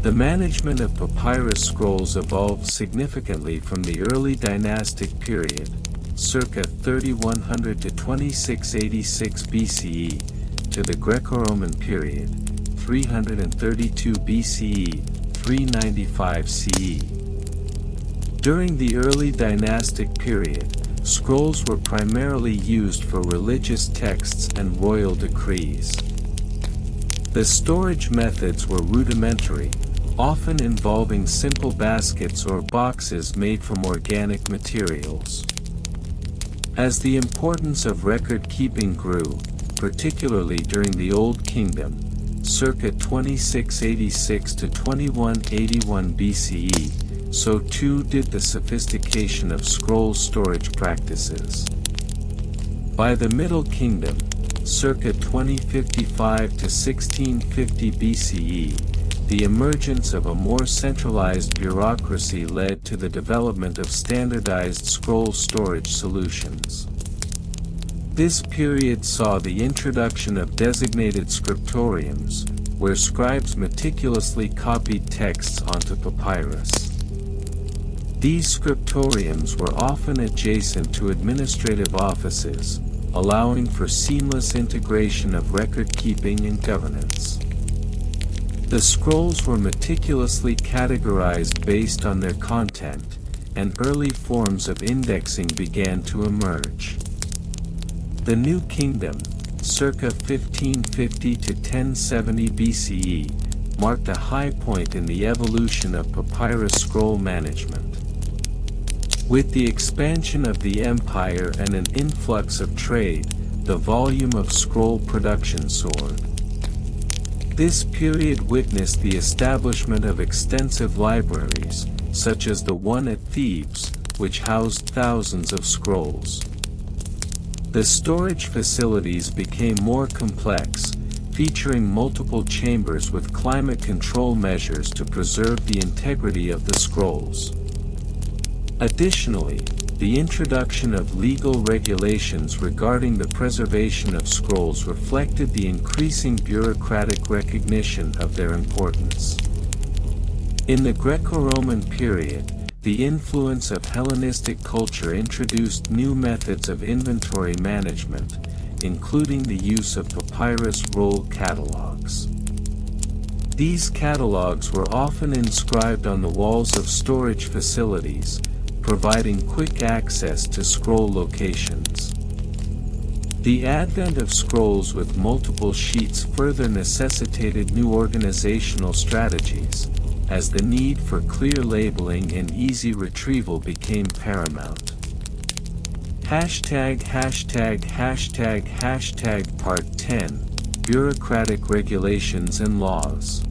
The management of papyrus scrolls evolved significantly from the early dynastic period, circa 3100 to 2686 BCE, to the Greco-Roman period, 332 BCE, 395 CE. During the early dynastic period, scrolls were primarily used for religious texts and royal decrees. The storage methods were rudimentary, often involving simple baskets or boxes made from organic materials. As the importance of record-keeping grew, particularly during the Old Kingdom, circa 2686 to 2181 BCE, so too did the sophistication of scroll storage practices. By the Middle Kingdom, circa 2055 to 1650 BCE, the emergence of a more centralized bureaucracy led to the development of standardized scroll storage solutions. This period saw the introduction of designated scriptoriums, where scribes meticulously copied texts onto papyrus. These scriptoriums were often adjacent to administrative offices, allowing for seamless integration of record-keeping and governance. The scrolls were meticulously categorized based on their content, and early forms of indexing began to emerge. The New Kingdom, circa 1550 to 1070 BCE, marked a high point in the evolution of papyrus scroll management. With the expansion of the empire and an influx of trade, the volume of scroll production soared. This period witnessed the establishment of extensive libraries, such as the one at Thebes, which housed thousands of scrolls. The storage facilities became more complex, featuring multiple chambers with climate control measures to preserve the integrity of the scrolls. Additionally, the introduction of legal regulations regarding the preservation of scrolls reflected the increasing bureaucratic recognition of their importance. In the Greco-Roman period, the influence of Hellenistic culture introduced new methods of inventory management, including the use of papyrus roll catalogs. These catalogs were often inscribed on the walls of storage facilities, providing quick access to scroll locations. The advent of scrolls with multiple sheets further necessitated new organizational strategies, as the need for clear labeling and easy retrieval became paramount. Part 10 Bureaucratic Regulations and Laws.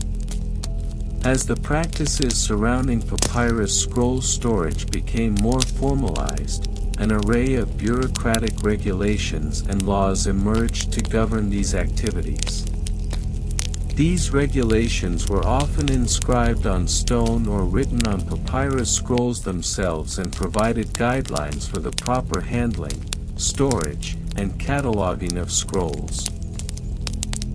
As the practices surrounding papyrus scroll storage became more formalized, an array of bureaucratic regulations and laws emerged to govern these activities. These regulations were often inscribed on stone or written on papyrus scrolls themselves and provided guidelines for the proper handling, storage, and cataloging of scrolls.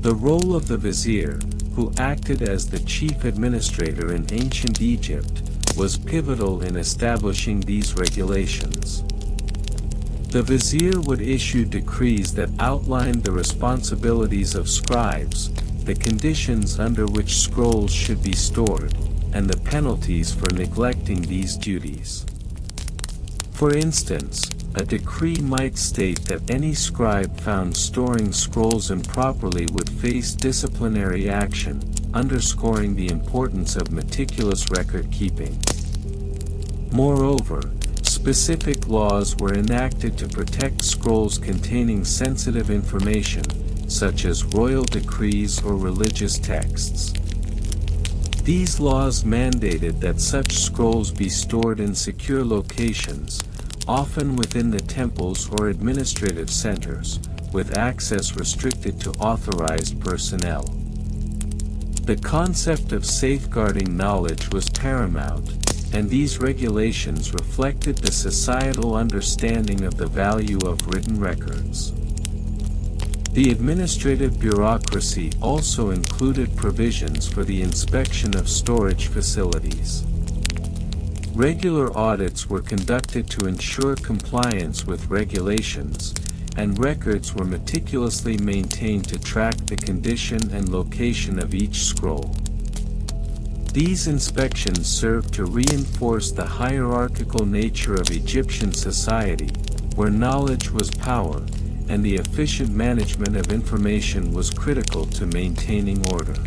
The role of the vizier, who acted as the chief administrator in ancient Egypt, was pivotal in establishing these regulations. The vizier would issue decrees that outlined the responsibilities of scribes, the conditions under which scrolls should be stored, and the penalties for neglecting these duties. For instance, a decree might state that any scribe found storing scrolls improperly would face disciplinary action, underscoring the importance of meticulous record-keeping. Moreover, specific laws were enacted to protect scrolls containing sensitive information, such as royal decrees or religious texts. These laws mandated that such scrolls be stored in secure locations, often within the temples or administrative centers, with access restricted to authorized personnel. The concept of safeguarding knowledge was paramount, and these regulations reflected the societal understanding of the value of written records. The administrative bureaucracy also included provisions for the inspection of storage facilities. Regular audits were conducted to ensure compliance with regulations, and records were meticulously maintained to track the condition and location of each scroll. These inspections served to reinforce the hierarchical nature of Egyptian society, where knowledge was power, and the efficient management of information was critical to maintaining order.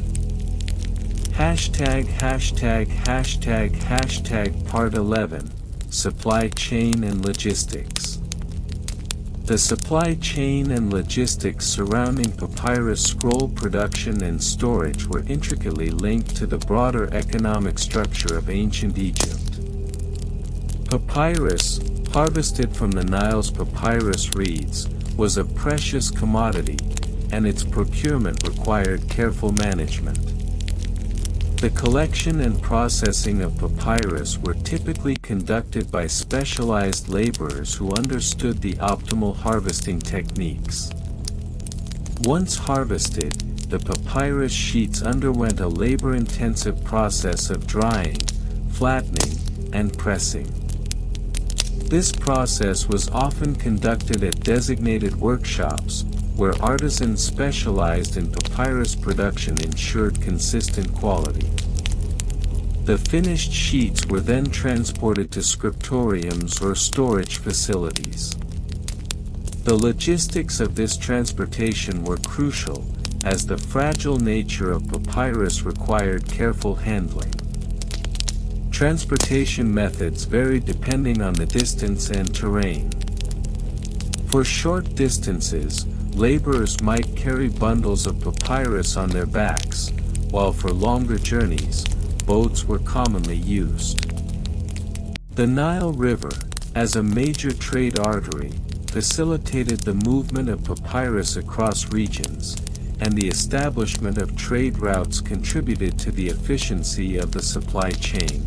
Part 11 Supply Chain and Logistics. The supply chain and logistics surrounding papyrus scroll production and storage were intricately linked to the broader economic structure of ancient Egypt. Papyrus, harvested from the Nile's papyrus reeds, was a precious commodity, and its procurement required careful management. The collection and processing of papyrus were typically conducted by specialized laborers who understood the optimal harvesting techniques. Once harvested, the papyrus sheets underwent a labor-intensive process of drying, flattening, and pressing. This process was often conducted at designated workshops, where artisans specialized in papyrus production ensured consistent quality. The finished sheets were then transported to scriptoriums or storage facilities. The logistics of this transportation were crucial, as the fragile nature of papyrus required careful handling. Transportation methods varied depending on the distance and terrain. For short distances, laborers might carry bundles of papyrus on their backs, while for longer journeys, boats were commonly used. The Nile River, as a major trade artery, facilitated the movement of papyrus across regions, and the establishment of trade routes contributed to the efficiency of the supply chain.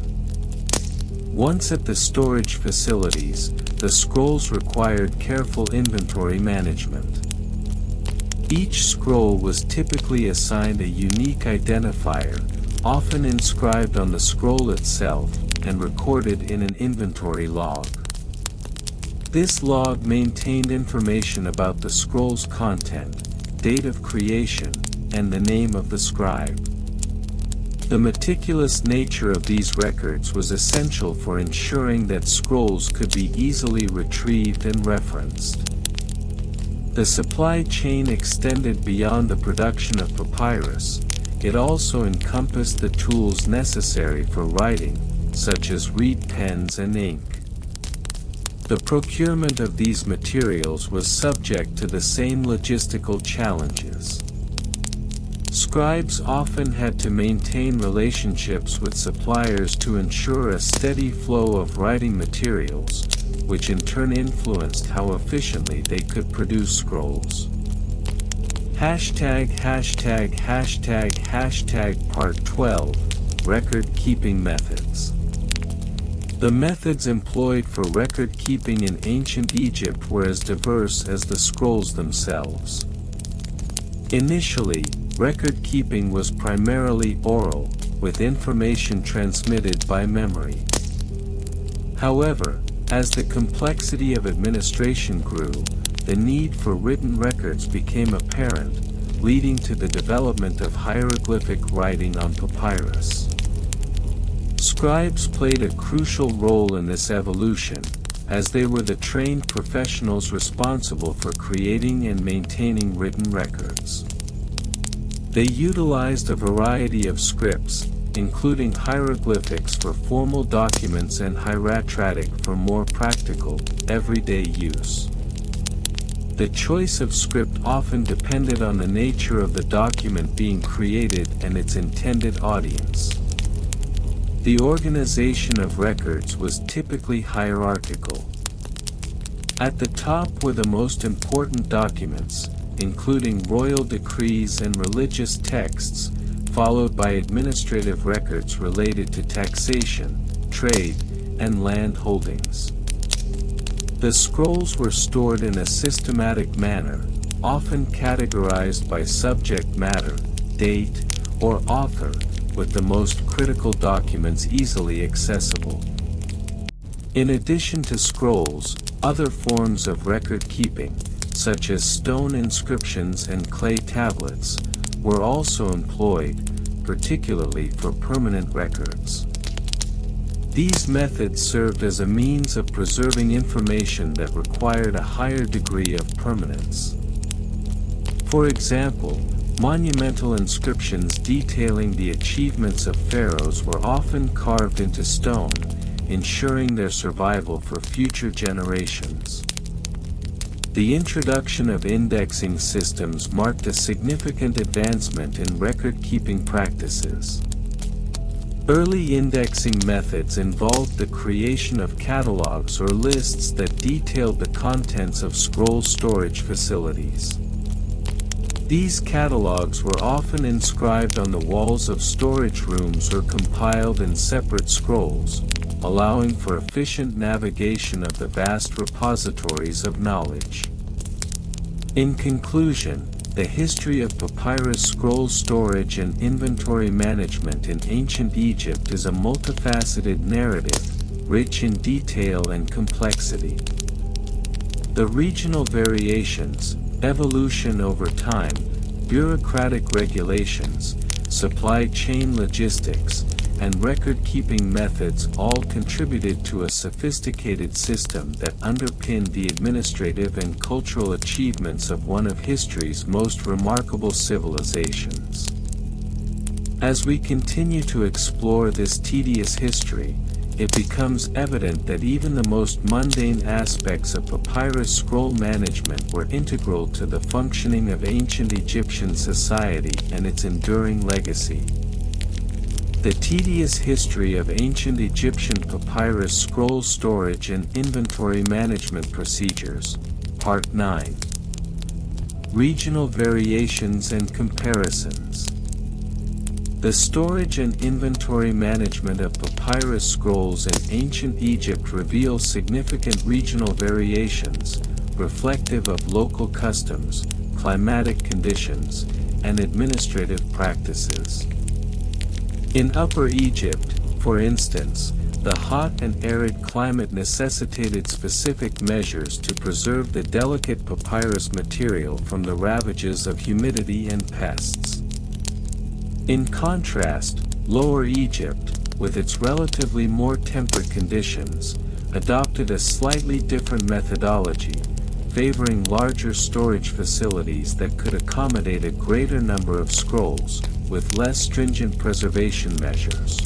Once at the storage facilities, the scrolls required careful inventory management. Each scroll was typically assigned a unique identifier, often inscribed on the scroll itself, and recorded in an inventory log. This log maintained information about the scroll's content, date of creation, and the name of the scribe. The meticulous nature of these records was essential for ensuring that scrolls could be easily retrieved and referenced. The supply chain extended beyond the production of papyrus. It also encompassed the tools necessary for writing, such as reed pens and ink. The procurement of these materials was subject to the same logistical challenges. Scribes often had to maintain relationships with suppliers to ensure a steady flow of writing materials, which in turn influenced how efficiently they could produce scrolls. Part 12 Record-keeping methods. The methods employed for record-keeping in ancient Egypt were as diverse as the scrolls themselves. Initially, record-keeping was primarily oral, with information transmitted by memory. However, as the complexity of administration grew, the need for written records became apparent, leading to the development of hieroglyphic writing on papyrus. Scribes played a crucial role in this evolution, as they were the trained professionals responsible for creating and maintaining written records. They utilized a variety of scripts, including hieroglyphics for formal documents and hieratic for more practical, everyday use. The choice of script often depended on the nature of the document being created and its intended audience. The organization of records was typically hierarchical. At the top were the most important documents, including royal decrees and religious texts, followed by administrative records related to taxation, trade, and land holdings. The scrolls were stored in a systematic manner, often categorized by subject matter, date, or author, with the most critical documents easily accessible. In addition to scrolls, other forms of record-keeping, such as stone inscriptions and clay tablets, were also employed, particularly for permanent records. These methods served as a means of preserving information that required a higher degree of permanence. For example, monumental inscriptions detailing the achievements of pharaohs were often carved into stone, ensuring their survival for future generations. The introduction of indexing systems marked a significant advancement in record-keeping practices. Early indexing methods involved the creation of catalogs or lists that detailed the contents of scroll storage facilities. These catalogs were often inscribed on the walls of storage rooms or compiled in separate scrolls, allowing for efficient navigation of the vast repositories of knowledge. In conclusion, the history of papyrus scroll storage and inventory management in ancient Egypt is a multifaceted narrative, rich in detail and complexity. The regional variations, evolution over time, bureaucratic regulations, supply chain logistics, and record-keeping methods all contributed to a sophisticated system that underpinned the administrative and cultural achievements of one of history's most remarkable civilizations. As we continue to explore this tedious history, it becomes evident that even the most mundane aspects of papyrus scroll management were integral to the functioning of ancient Egyptian society and its enduring legacy. The tedious history of ancient Egyptian papyrus scroll storage and inventory management procedures, Part 9. Regional variations and comparisons. The storage and inventory management of papyrus scrolls in ancient Egypt reveal significant regional variations, reflective of local customs, climatic conditions, and administrative practices. In Upper Egypt, for instance, the hot and arid climate necessitated specific measures to preserve the delicate papyrus material from the ravages of humidity and pests. In contrast, Lower Egypt, with its relatively more temperate conditions, adopted a slightly different methodology, favoring larger storage facilities that could accommodate a greater number of scrolls, with less stringent preservation measures.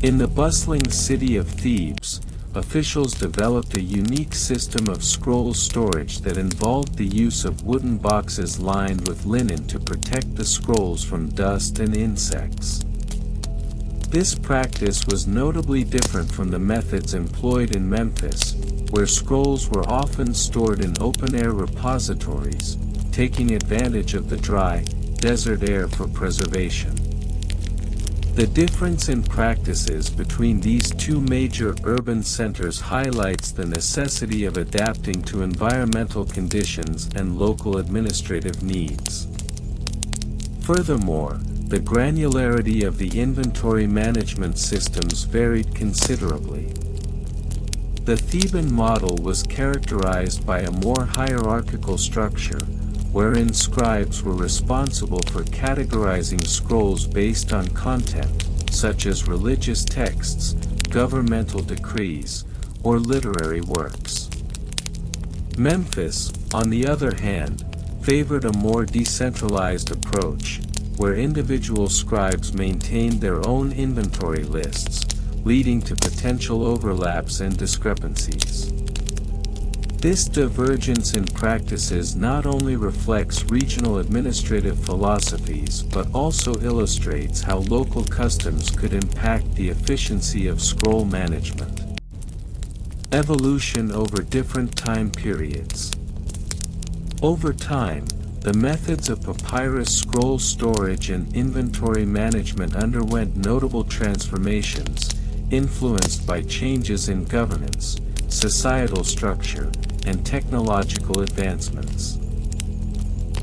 In the bustling city of Thebes, officials developed a unique system of scroll storage that involved the use of wooden boxes lined with linen to protect the scrolls from dust and insects. This practice was notably different from the methods employed in Memphis, where scrolls were often stored in open-air repositories, taking advantage of the dry, desert air for preservation. The difference in practices between these two major urban centers highlights the necessity of adapting to environmental conditions and local administrative needs. Furthermore, the granularity of the inventory management systems varied considerably. The Theban model was characterized by a more hierarchical structure, wherein scribes were responsible for categorizing scrolls based on content, such as religious texts, governmental decrees, or literary works. Memphis, on the other hand, favored a more decentralized approach, where individual scribes maintained their own inventory lists, leading to potential overlaps and discrepancies. This divergence in practices not only reflects regional administrative philosophies but also illustrates how local customs could impact the efficiency of scroll management. Evolution over different time periods. Over time, the methods of papyrus scroll storage and inventory management underwent notable transformations, influenced by changes in governance, societal structure, and technological advancements.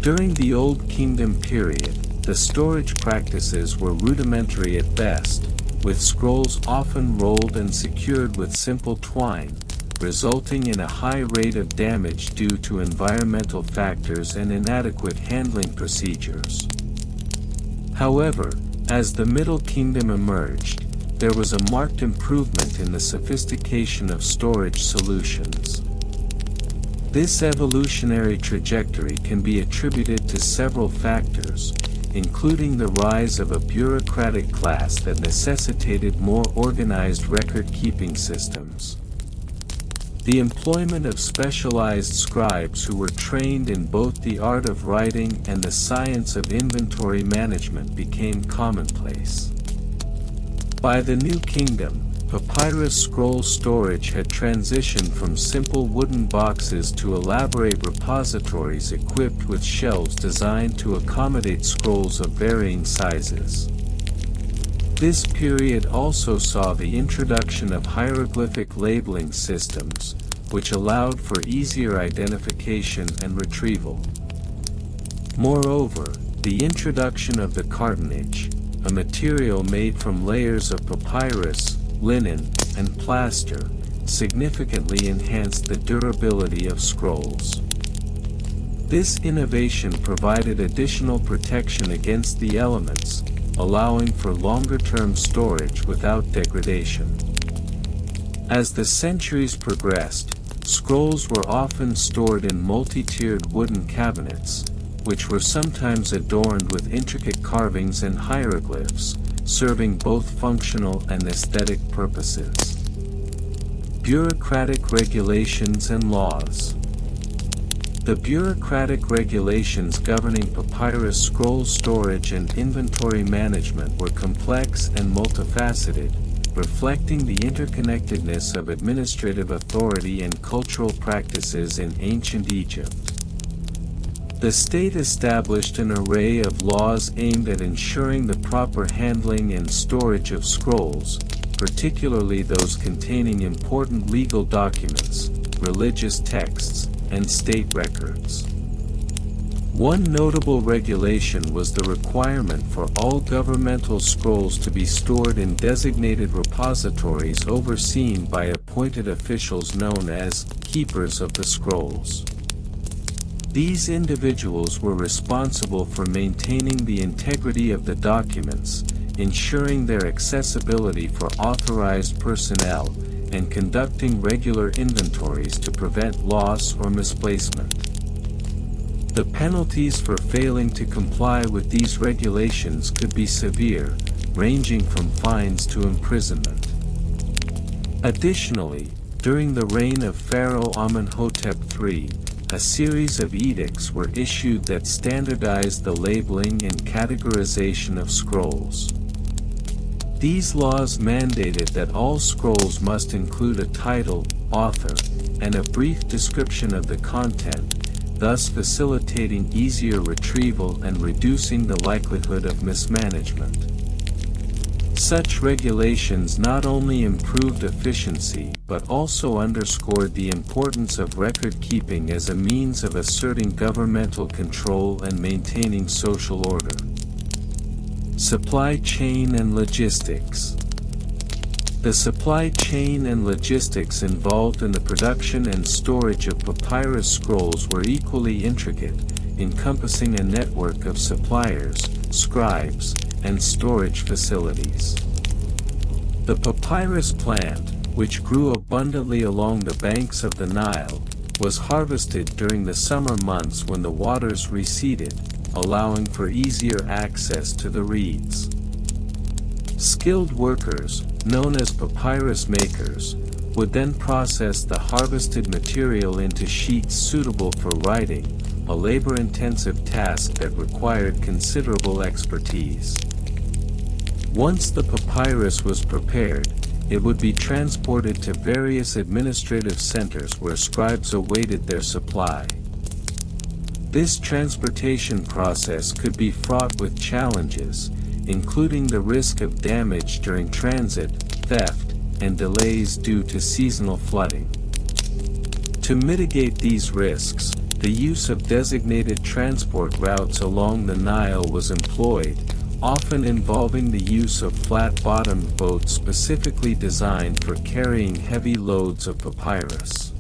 During the Old Kingdom period, the storage practices were rudimentary at best, with scrolls often rolled and secured with simple twine, resulting in a high rate of damage due to environmental factors and inadequate handling procedures. However, as the Middle Kingdom emerged, there was a marked improvement in the sophistication of storage solutions. This evolutionary trajectory can be attributed to several factors, including the rise of a bureaucratic class that necessitated more organized record-keeping systems. The employment of specialized scribes who were trained in both the art of writing and the science of inventory management became commonplace. By the New Kingdom, papyrus scroll storage had transitioned from simple wooden boxes to elaborate repositories equipped with shelves designed to accommodate scrolls of varying sizes. This period also saw the introduction of hieroglyphic labeling systems, which allowed for easier identification and retrieval. Moreover, the introduction of the cartonnage, a material made from layers of papyrus, linen, and plaster, significantly enhanced the durability of scrolls. This innovation provided additional protection against the elements, allowing for longer-term storage without degradation. As the centuries progressed, scrolls were often stored in multi-tiered wooden cabinets, which were sometimes adorned with intricate carvings and hieroglyphs, serving both functional and aesthetic purposes. Bureaucratic regulations and laws. The bureaucratic regulations governing papyrus scroll storage and inventory management were complex and multifaceted, reflecting the interconnectedness of administrative authority and cultural practices in ancient Egypt. The state established an array of laws aimed at ensuring the proper handling and storage of scrolls, particularly those containing important legal documents, religious texts, and state records. One notable regulation was the requirement for all governmental scrolls to be stored in designated repositories overseen by appointed officials known as keepers of the scrolls. These individuals were responsible for maintaining the integrity of the documents, ensuring their accessibility for authorized personnel, and conducting regular inventories to prevent loss or misplacement. The penalties for failing to comply with these regulations could be severe, ranging from fines to imprisonment. Additionally, during the reign of Pharaoh Amenhotep III, a series of edicts were issued that standardized the labeling and categorization of scrolls. These laws mandated that all scrolls must include a title, author, and a brief description of the content, thus facilitating easier retrieval and reducing the likelihood of mismanagement. Such regulations not only improved efficiency but also underscored the importance of record-keeping as a means of asserting governmental control and maintaining social order. Supply chain and logistics. The supply chain and logistics involved in the production and storage of papyrus scrolls were equally intricate, encompassing a network of suppliers, scribes, and storage facilities. The papyrus plant, which grew abundantly along the banks of the Nile, was harvested during the summer months when the waters receded, allowing for easier access to the reeds. Skilled workers, known as papyrus makers, would then process the harvested material into sheets suitable for writing, a labor-intensive task that required considerable expertise. Once the papyrus was prepared, it would be transported to various administrative centers where scribes awaited their supply. This transportation process could be fraught with challenges, including the risk of damage during transit, theft, and delays due to seasonal flooding. To mitigate these risks, the use of designated transport routes along the Nile was employed, often involving the use of flat-bottomed boats specifically designed for carrying heavy loads of papyrus.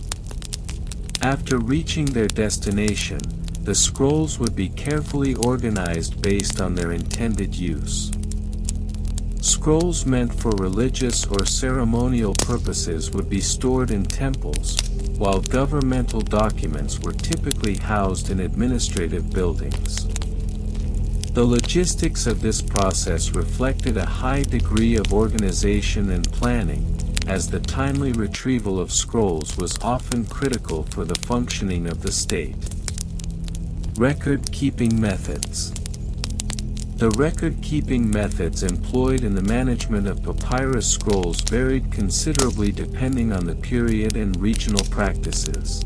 After reaching their destination, the scrolls would be carefully organized based on their intended use. Scrolls meant for religious or ceremonial purposes would be stored in temples, while governmental documents were typically housed in administrative buildings. The logistics of this process reflected a high degree of organization and planning, as the timely retrieval of scrolls was often critical for the functioning of the state. Record-keeping methods. The record-keeping methods employed in the management of papyrus scrolls varied considerably depending on the period and regional practices.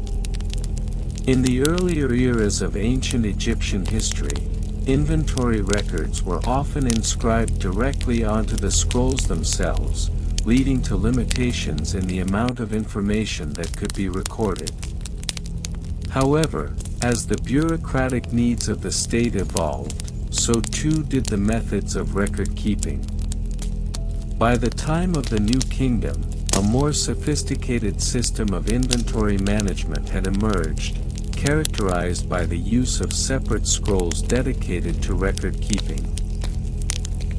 In the earlier eras of ancient Egyptian history, inventory records were often inscribed directly onto the scrolls themselves, leading to limitations in the amount of information that could be recorded. However, as the bureaucratic needs of the state evolved, so too did the methods of record-keeping. By the time of the New Kingdom, a more sophisticated system of inventory management had emerged, characterized by the use of separate scrolls dedicated to record-keeping.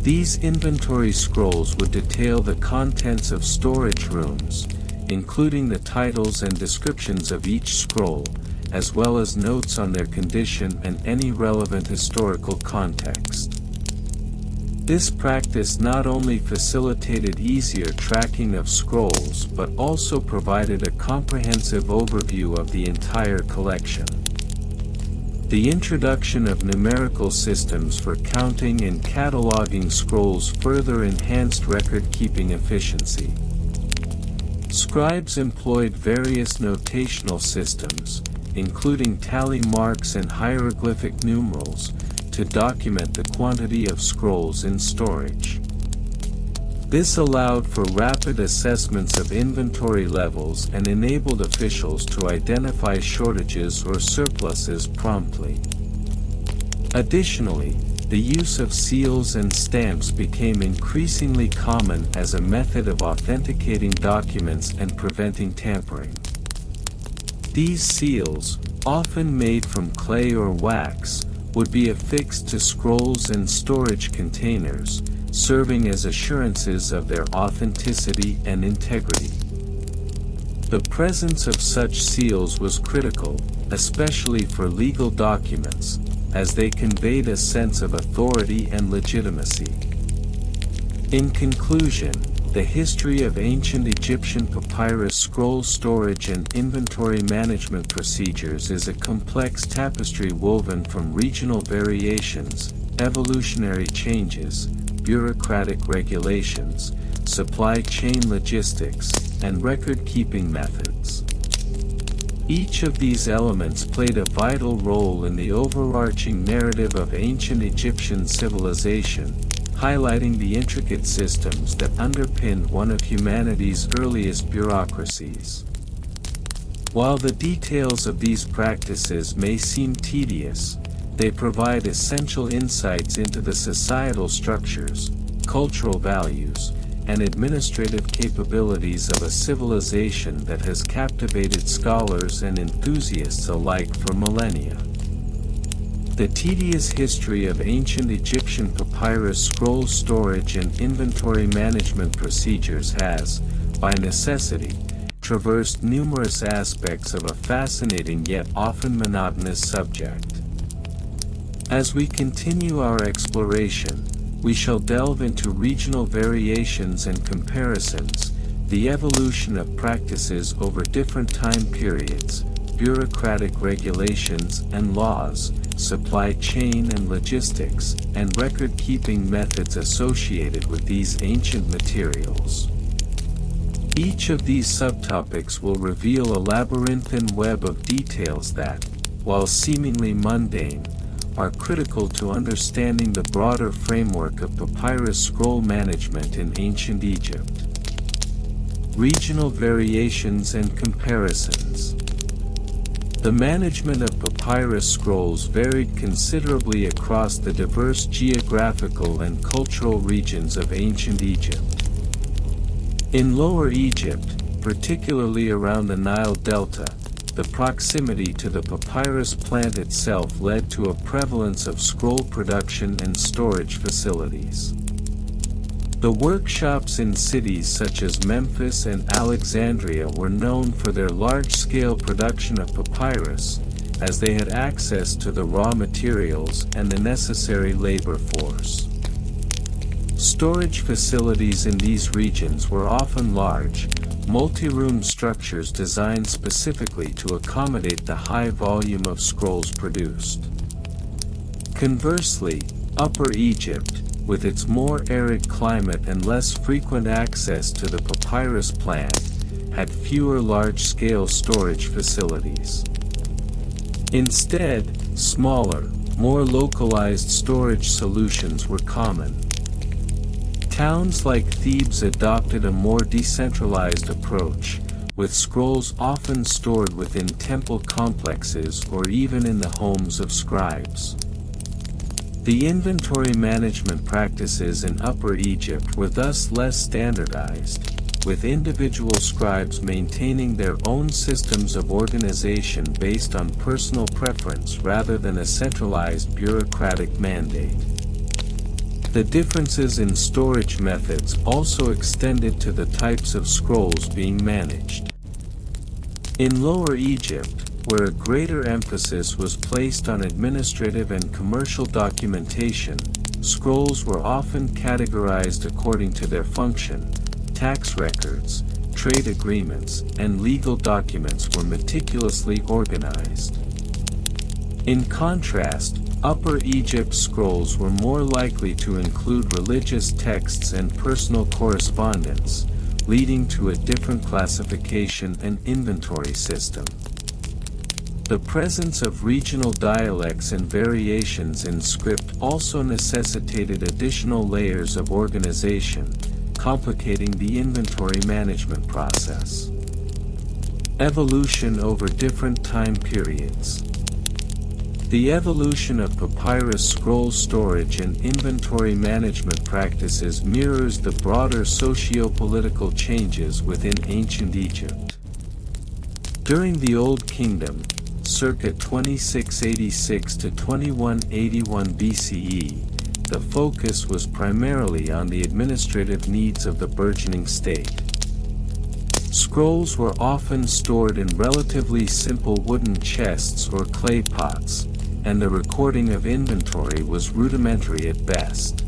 These inventory scrolls would detail the contents of storage rooms, including the titles and descriptions of each scroll, as well as notes on their condition and any relevant historical context. This practice not only facilitated easier tracking of scrolls but also provided a comprehensive overview of the entire collection. The introduction of numerical systems for counting and cataloging scrolls further enhanced record-keeping efficiency. Scribes employed various notational systems, including tally marks and hieroglyphic numerals, to document the quantity of scrolls in storage. This allowed for rapid assessments of inventory levels and enabled officials to identify shortages or surpluses promptly. Additionally, the use of seals and stamps became increasingly common as a method of authenticating documents and preventing tampering. These seals, often made from clay or wax, would be affixed to scrolls and storage containers, serving as assurances of their authenticity and integrity. The presence of such seals was critical, especially for legal documents, as they conveyed a sense of authority and legitimacy. In conclusion, the history of ancient Egyptian papyrus scroll storage and inventory management procedures is a complex tapestry woven from regional variations, evolutionary changes, bureaucratic regulations, supply chain logistics, and record-keeping methods. Each of these elements played a vital role in the overarching narrative of ancient Egyptian civilization, highlighting the intricate systems that underpinned one of humanity's earliest bureaucracies. While the details of these practices may seem tedious, they provide essential insights into the societal structures, cultural values, and administrative capabilities of a civilization that has captivated scholars and enthusiasts alike for millennia. The tedious history of ancient Egyptian papyrus scroll storage and inventory management procedures has, by necessity, traversed numerous aspects of a fascinating yet often monotonous subject. As we continue our exploration, we shall delve into regional variations and comparisons, the evolution of practices over different time periods, bureaucratic regulations and laws, supply chain and logistics, and record-keeping methods associated with these ancient materials. Each of these subtopics will reveal a labyrinthine web of details that, while seemingly mundane, are critical to understanding the broader framework of papyrus scroll management in ancient Egypt. Regional variations and comparisons. The management of papyrus scrolls varied considerably across the diverse geographical and cultural regions of ancient Egypt. In Lower Egypt, particularly around the Nile Delta, the proximity to the papyrus plant itself led to a prevalence of scroll production and storage facilities. The workshops in cities such as Memphis and Alexandria were known for their large-scale production of papyrus, as they had access to the raw materials and the necessary labor force. Storage facilities in these regions were often large, multi-room structures designed specifically to accommodate the high volume of scrolls produced. Conversely, Upper Egypt, with its more arid climate and less frequent access to the papyrus plant, had fewer large-scale storage facilities. Instead, smaller, more localized storage solutions were common. Towns like Thebes adopted a more decentralized approach, with scrolls often stored within temple complexes or even in the homes of scribes. The inventory management practices in Upper Egypt were thus less standardized, with individual scribes maintaining their own systems of organization based on personal preference rather than a centralized bureaucratic mandate. The differences in storage methods also extended to the types of scrolls being managed. In Lower Egypt, where a greater emphasis was placed on administrative and commercial documentation, scrolls were often categorized according to their function. Tax records, trade agreements, and legal documents were meticulously organized. In contrast, Upper Egypt scrolls were more likely to include religious texts and personal correspondence, leading to a different classification and inventory system. The presence of regional dialects and variations in script also necessitated additional layers of organization, complicating the inventory management process. Evolution over different time periods. The evolution of papyrus scroll storage and inventory management practices mirrors the broader socio-political changes within ancient Egypt. During the Old Kingdom, circa 2686 to 2181 BCE, the focus was primarily on the administrative needs of the burgeoning state. Scrolls were often stored in relatively simple wooden chests or clay pots, and the recording of inventory was rudimentary at best.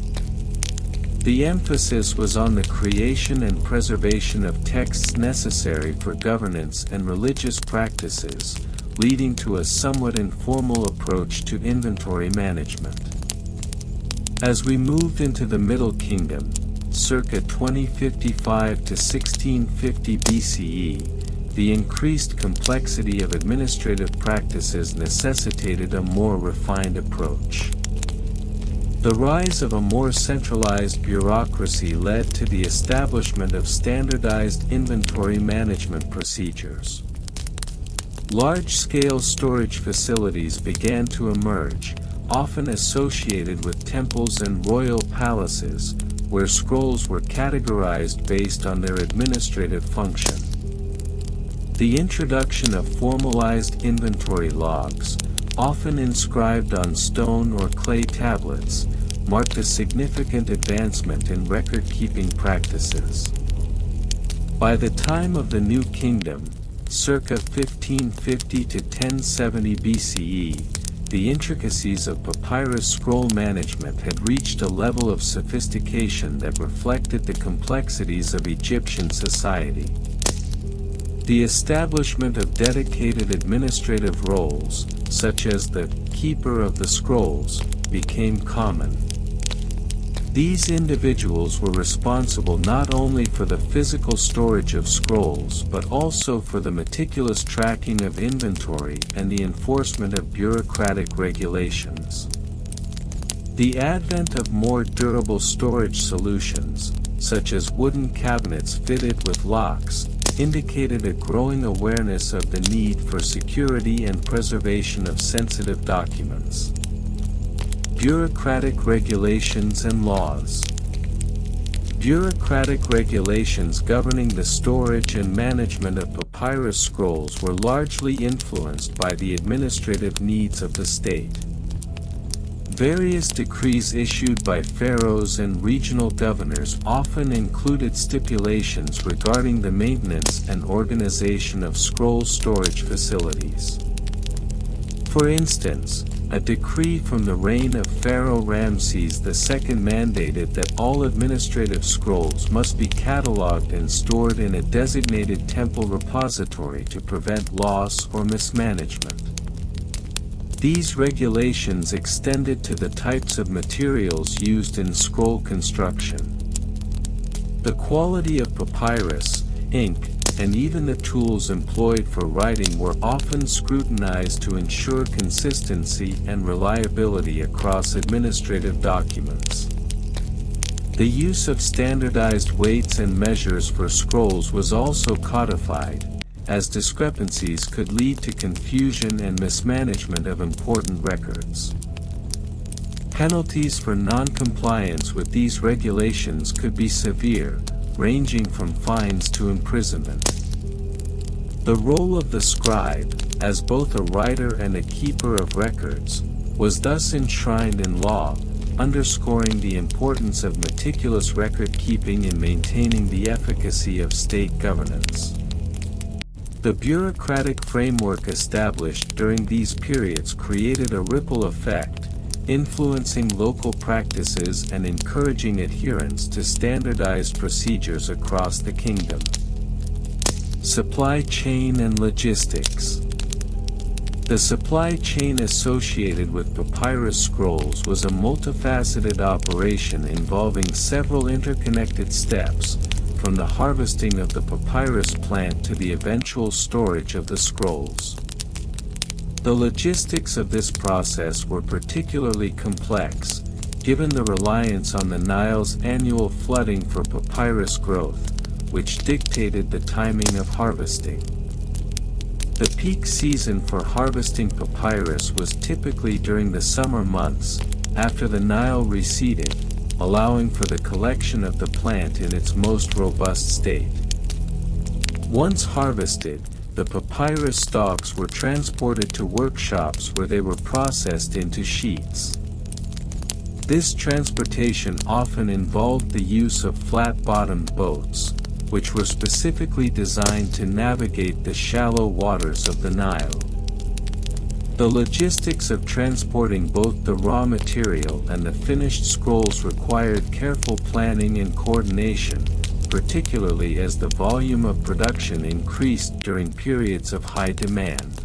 The emphasis was on the creation and preservation of texts necessary for governance and religious practices, leading to a somewhat informal approach to inventory management. As we moved into the Middle Kingdom, circa 2055 to 1650 BCE, the increased complexity of administrative practices necessitated a more refined approach. The rise of a more centralized bureaucracy led to the establishment of standardized inventory management procedures. Large-scale storage facilities began to emerge, often associated with temples and royal palaces, where scrolls were categorized based on their administrative function. The introduction of formalized inventory logs, often inscribed on stone or clay tablets, marked a significant advancement in record-keeping practices. By the time of the New Kingdom, circa 1550 to 1070 BCE, the intricacies of papyrus scroll management had reached a level of sophistication that reflected the complexities of Egyptian society. The establishment of dedicated administrative roles, such as the keeper of the scrolls, became common. These individuals were responsible not only for the physical storage of scrolls but also for the meticulous tracking of inventory and the enforcement of bureaucratic regulations. The advent of more durable storage solutions, such as wooden cabinets fitted with locks, indicated a growing awareness of the need for security and preservation of sensitive documents. Bureaucratic regulations and laws. Bureaucratic regulations governing the storage and management of papyrus scrolls were largely influenced by the administrative needs of the state. Various decrees issued by pharaohs and regional governors often included stipulations regarding the maintenance and organization of scroll storage facilities. For instance, a decree from the reign of Pharaoh Ramses II mandated that all administrative scrolls must be catalogued and stored in a designated temple repository to prevent loss or mismanagement. These regulations extended to the types of materials used in scroll construction. The quality of papyrus, ink, and even the tools employed for writing were often scrutinized to ensure consistency and reliability across administrative documents. The use of standardized weights and measures for scrolls was also codified, as discrepancies could lead to confusion and mismanagement of important records. Penalties for non-compliance with these regulations could be severe, ranging from fines to imprisonment. The role of the scribe, as both a writer and a keeper of records, was thus enshrined in law, underscoring the importance of meticulous record-keeping in maintaining the efficacy of state governance. The bureaucratic framework established during these periods created a ripple effect, influencing local practices and encouraging adherence to standardized procedures across the kingdom. Supply chain and logistics. The supply chain associated with papyrus scrolls was a multifaceted operation involving several interconnected steps, from the harvesting of the papyrus plant to the eventual storage of the scrolls. The logistics of this process were particularly complex, given the reliance on the Nile's annual flooding for papyrus growth, which dictated the timing of harvesting. The peak season for harvesting papyrus was typically during the summer months, after the Nile receded, allowing for the collection of the plant in its most robust state. Once harvested, the papyrus stalks were transported to workshops where they were processed into sheets. This transportation often involved the use of flat-bottomed boats, which were specifically designed to navigate the shallow waters of the Nile. The logistics of transporting both the raw material and the finished scrolls required careful planning and coordination, particularly as the volume of production increased during periods of high demand.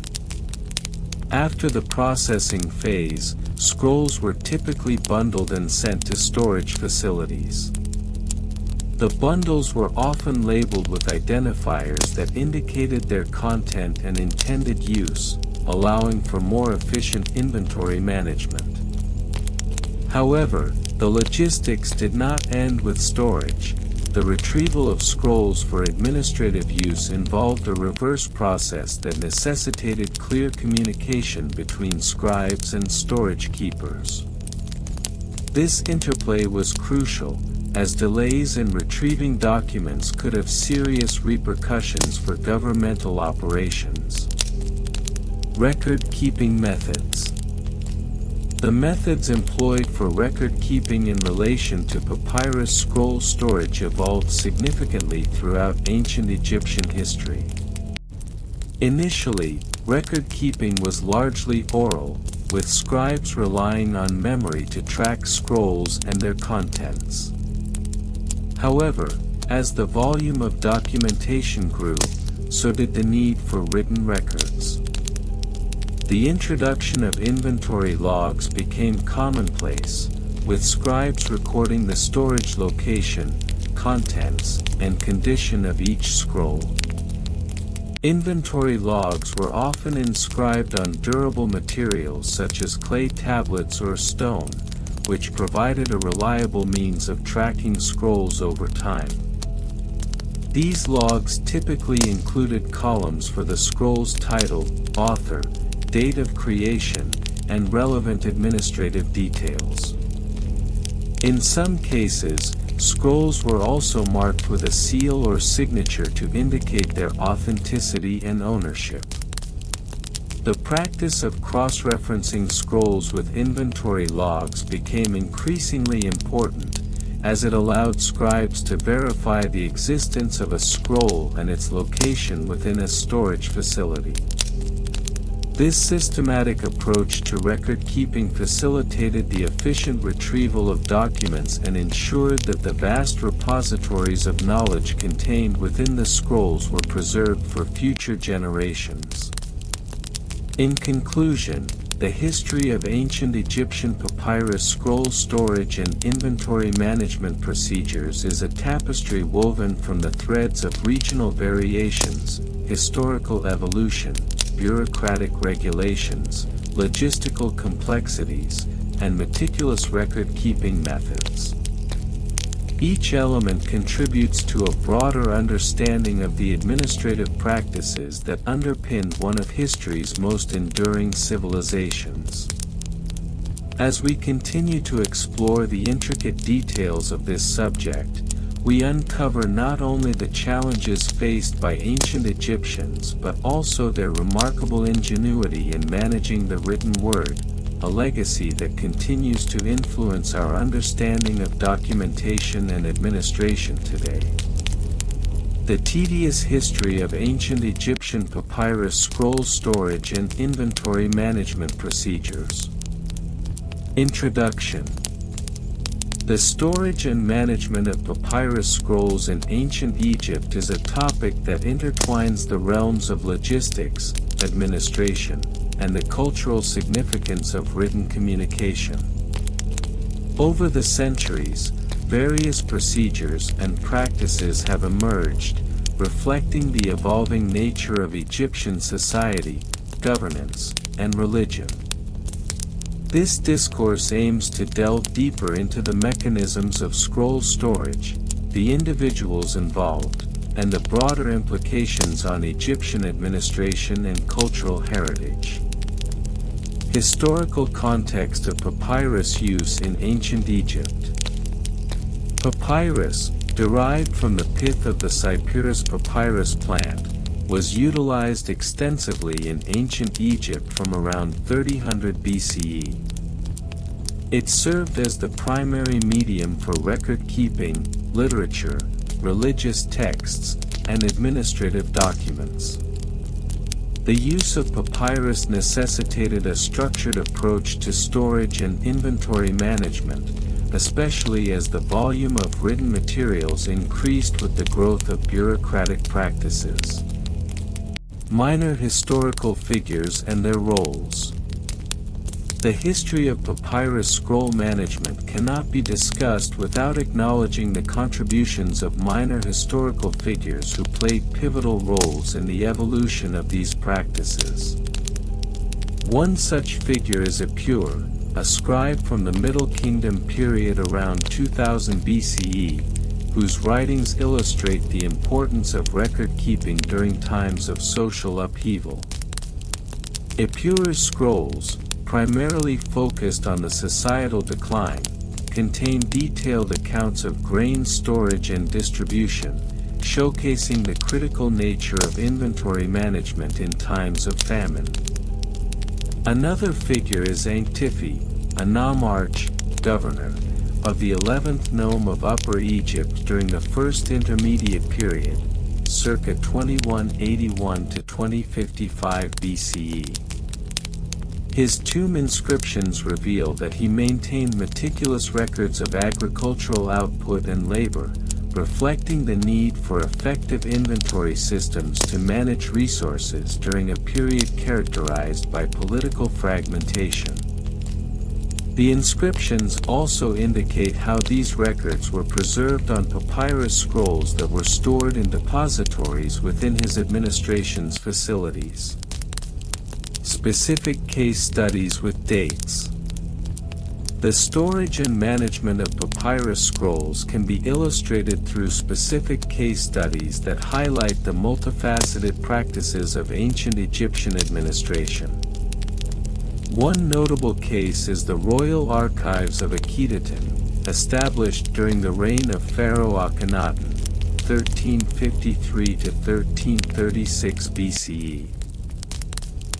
After the processing phase, scrolls were typically bundled and sent to storage facilities. The bundles were often labeled with identifiers that indicated their content and intended use, allowing for more efficient inventory management. However, the logistics did not end with storage. The retrieval of scrolls for administrative use involved a reverse process that necessitated clear communication between scribes and storage keepers. This interplay was crucial, as delays in retrieving documents could have serious repercussions for governmental operations. Record-keeping methods. The methods employed for record-keeping in relation to papyrus scroll storage evolved significantly throughout ancient Egyptian history. Initially, record-keeping was largely oral, with scribes relying on memory to track scrolls and their contents. However, as the volume of documentation grew, so did the need for written records. The introduction of inventory logs became commonplace, with scribes recording the storage location, contents, and condition of each scroll. Inventory logs were often inscribed on durable materials such as clay tablets or stone, which provided a reliable means of tracking scrolls over time. These logs typically included columns for the scroll's title, author, date of creation, and relevant administrative details. In some cases, scrolls were also marked with a seal or signature to indicate their authenticity and ownership. The practice of cross-referencing scrolls with inventory logs became increasingly important, as it allowed scribes to verify the existence of a scroll and its location within a storage facility. This systematic approach to record-keeping facilitated the efficient retrieval of documents and ensured that the vast repositories of knowledge contained within the scrolls were preserved for future generations. In conclusion, the history of ancient Egyptian papyrus scroll storage and inventory management procedures is a tapestry woven from the threads of regional variations, historical evolution, bureaucratic regulations, logistical complexities, and meticulous record-keeping methods. Each element contributes to a broader understanding of the administrative practices that underpinned one of history's most enduring civilizations. As we continue to explore the intricate details of this subject, we uncover not only the challenges faced by ancient Egyptians but also their remarkable ingenuity in managing the written word, a legacy that continues to influence our understanding of documentation and administration today. The tedious history of ancient Egyptian papyrus scroll storage and inventory management procedures. Introduction. The storage and management of papyrus scrolls in ancient Egypt is a topic that intertwines the realms of logistics, administration, and the cultural significance of written communication. Over the centuries, various procedures and practices have emerged, reflecting the evolving nature of Egyptian society, governance, and religion. This discourse aims to delve deeper into the mechanisms of scroll storage, the individuals involved, and the broader implications on Egyptian administration and cultural heritage. Historical context of papyrus use in ancient Egypt. Papyrus, derived from the pith of the Papyrus papyrus plant, was utilized extensively in ancient Egypt from around 3000 BCE. It served as the primary medium for record-keeping, literature, religious texts, and administrative documents. The use of papyrus necessitated a structured approach to storage and inventory management, especially as the volume of written materials increased with the growth of bureaucratic practices. Minor historical figures and their roles. The history of papyrus scroll management cannot be discussed without acknowledging the contributions of minor historical figures who played pivotal roles in the evolution of these practices. One such figure is Papyrus, a scribe from the Middle Kingdom period around 2000 BCE, whose writings illustrate the importance of record-keeping during times of social upheaval. Papyrus scrolls, primarily focused on the societal decline, contain detailed accounts of grain storage and distribution, showcasing the critical nature of inventory management in times of famine. Another figure is Antifi, a nomarch, governor, of the 11th nome of Upper Egypt during the First Intermediate Period, circa 2181 to 2055 BCE. His tomb inscriptions reveal that he maintained meticulous records of agricultural output and labor, reflecting the need for effective inventory systems to manage resources during a period characterized by political fragmentation. The inscriptions also indicate how these records were preserved on papyrus scrolls that were stored in depositories within his administration's facilities. Specific case studies with dates. The storage and management of papyrus scrolls can be illustrated through specific case studies that highlight the multifaceted practices of ancient Egyptian administration. One notable case is the Royal Archives of Akhetaten, established during the reign of Pharaoh Akhenaten, 1353 to 1336 BCE.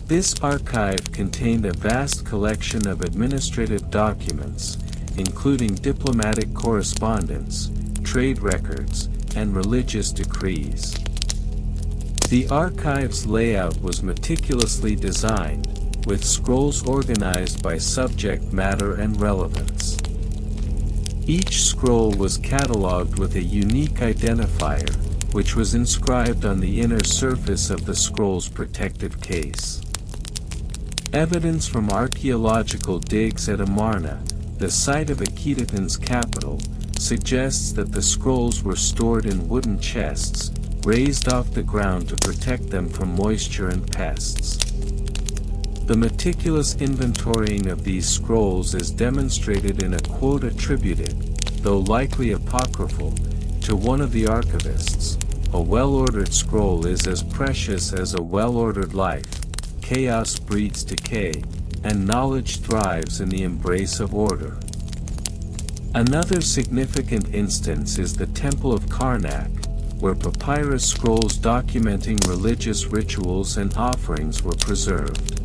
This archive contained a vast collection of administrative documents, including diplomatic correspondence, trade records, and religious decrees. The archive's layout was meticulously designed, with scrolls organized by subject matter and relevance. Each scroll was catalogued with a unique identifier, which was inscribed on the inner surface of the scroll's protective case. Evidence from archaeological digs at Amarna, the site of Akhenaten's capital, suggests that the scrolls were stored in wooden chests, raised off the ground to protect them from moisture and pests. The meticulous inventorying of these scrolls is demonstrated in a quote attributed, though likely apocryphal, to one of the archivists: "A well-ordered scroll is as precious as a well-ordered life. Chaos breeds decay, and knowledge thrives in the embrace of order." Another significant instance is the Temple of Karnak, where papyrus scrolls documenting religious rituals and offerings were preserved.